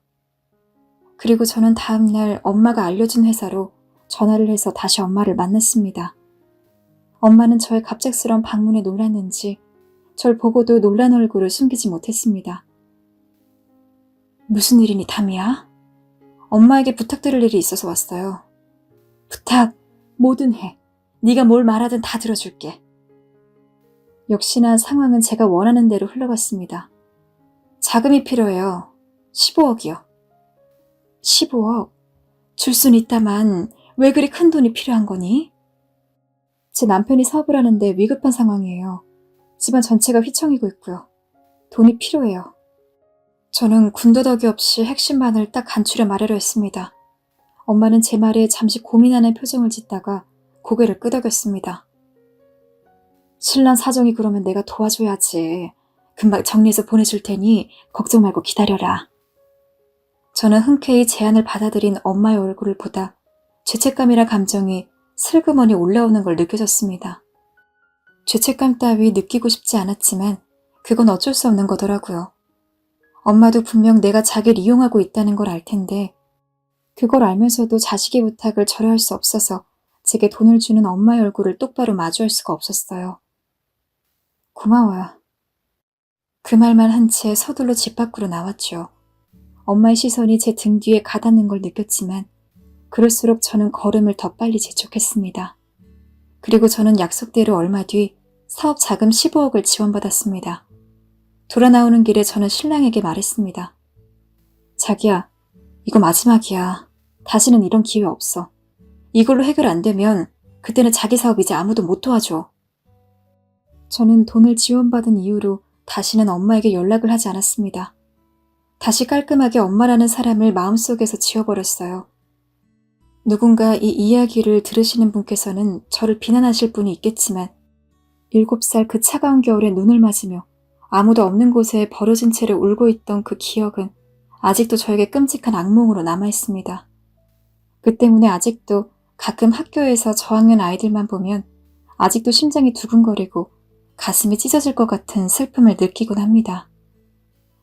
그리고 저는 다음날 엄마가 알려준 회사로 전화를 해서 다시 엄마를 만났습니다. 엄마는 저의 갑작스러운 방문에 놀랐는지 절 보고도 놀란 얼굴을 숨기지 못했습니다. 무슨 일이니, 담이야? 엄마에게 부탁드릴 일이 있어서 왔어요. 부탁, 뭐든 해. 네가 뭘 말하든 다 들어줄게. 역시나 상황은 제가 원하는 대로 흘러갔습니다. 자금이 필요해요. 15억이요. 15억? 줄 순 있다만 왜 그리 큰 돈이 필요한 거니? 제 남편이 사업을 하는데 위급한 상황이에요. 집안 전체가 휘청이고 있고요. 돈이 필요해요. 저는 군더더기 없이 핵심만을 딱 간추려 말하려 했습니다. 엄마는 제 말에 잠시 고민하는 표정을 짓다가 고개를 끄덕였습니다. 신랑 사정이 그러면 내가 도와줘야지. 금방 정리해서 보내줄 테니 걱정 말고 기다려라. 저는 흔쾌히 제안을 받아들인 엄마의 얼굴을 보다 죄책감이라 감정이 슬그머니 올라오는 걸 느껴졌습니다. 죄책감 따위 느끼고 싶지 않았지만 그건 어쩔 수 없는 거더라고요. 엄마도 분명 내가 자기를 이용하고 있다는 걸 알 텐데 그걸 알면서도 자식의 부탁을 절여할 수 없어서 제게 돈을 주는 엄마의 얼굴을 똑바로 마주할 수가 없었어요. 고마워요. 그 말만 한 채 서둘러 집 밖으로 나왔죠. 엄마의 시선이 제 등 뒤에 가닿는 걸 느꼈지만 그럴수록 저는 걸음을 더 빨리 재촉했습니다. 그리고 저는 약속대로 얼마 뒤 사업 자금 15억을 지원받았습니다. 돌아 나오는 길에 저는 신랑에게 말했습니다. 자기야, 이거 마지막이야. 다시는 이런 기회 없어. 이걸로 해결 안 되면 그때는 자기 사업 이제 아무도 못 도와줘. 저는 돈을 지원받은 이후로 다시는 엄마에게 연락을 하지 않았습니다. 다시 깔끔하게 엄마라는 사람을 마음속에서 지워버렸어요. 누군가 이 이야기를 들으시는 분께서는 저를 비난하실 분이 있겠지만 7살 그 차가운 겨울에 눈을 맞으며 아무도 없는 곳에 버려진 채로 울고 있던 그 기억은 아직도 저에게 끔찍한 악몽으로 남아있습니다. 그 때문에 아직도 가끔 학교에서 저학년 아이들만 보면 아직도 심장이 두근거리고 가슴이 찢어질 것 같은 슬픔을 느끼곤 합니다.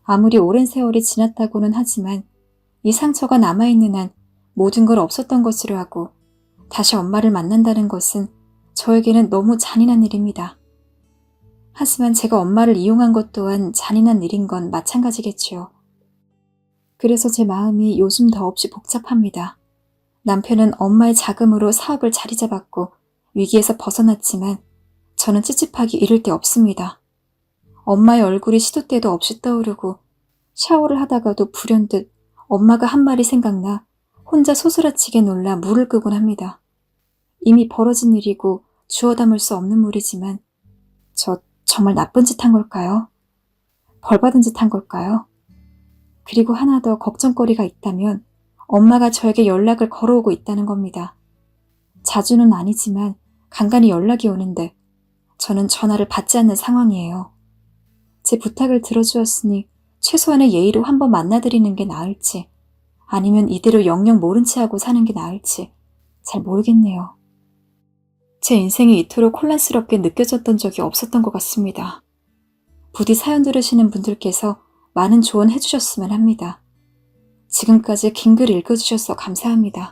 아무리 오랜 세월이 지났다고는 하지만 이 상처가 남아있는 한 모든 걸 없었던 것으로 하고 다시 엄마를 만난다는 것은 저에게는 너무 잔인한 일입니다. 하지만 제가 엄마를 이용한 것 또한 잔인한 일인 건 마찬가지겠지요. 그래서 제 마음이 요즘 더없이 복잡합니다. 남편은 엄마의 자금으로 사업을 자리 잡았고 위기에서 벗어났지만 저는 찝찝하기 이를 데 없습니다. 엄마의 얼굴이 시도 때도 없이 떠오르고 샤워를 하다가도 불현듯 엄마가 한 말이 생각나 혼자 소스라치게 놀라 물을 끄곤 합니다. 이미 벌어진 일이고 주워 담을 수 없는 물이지만 저 정말 나쁜 짓 한 걸까요? 벌 받은 짓 한 걸까요? 그리고 하나 더 걱정거리가 있다면 엄마가 저에게 연락을 걸어오고 있다는 겁니다. 자주는 아니지만 간간히 연락이 오는데 저는 전화를 받지 않는 상황이에요. 제 부탁을 들어주었으니 최소한의 예의로 한번 만나드리는 게 나을지, 아니면 이대로 영영 모른 채 하고 사는 게 나을지 잘 모르겠네요. 제 인생이 이토록 혼란스럽게 느껴졌던 적이 없었던 것 같습니다. 부디 사연 들으시는 분들께서 많은 조언 해주셨으면 합니다. 지금까지 긴 글 읽어주셔서 감사합니다.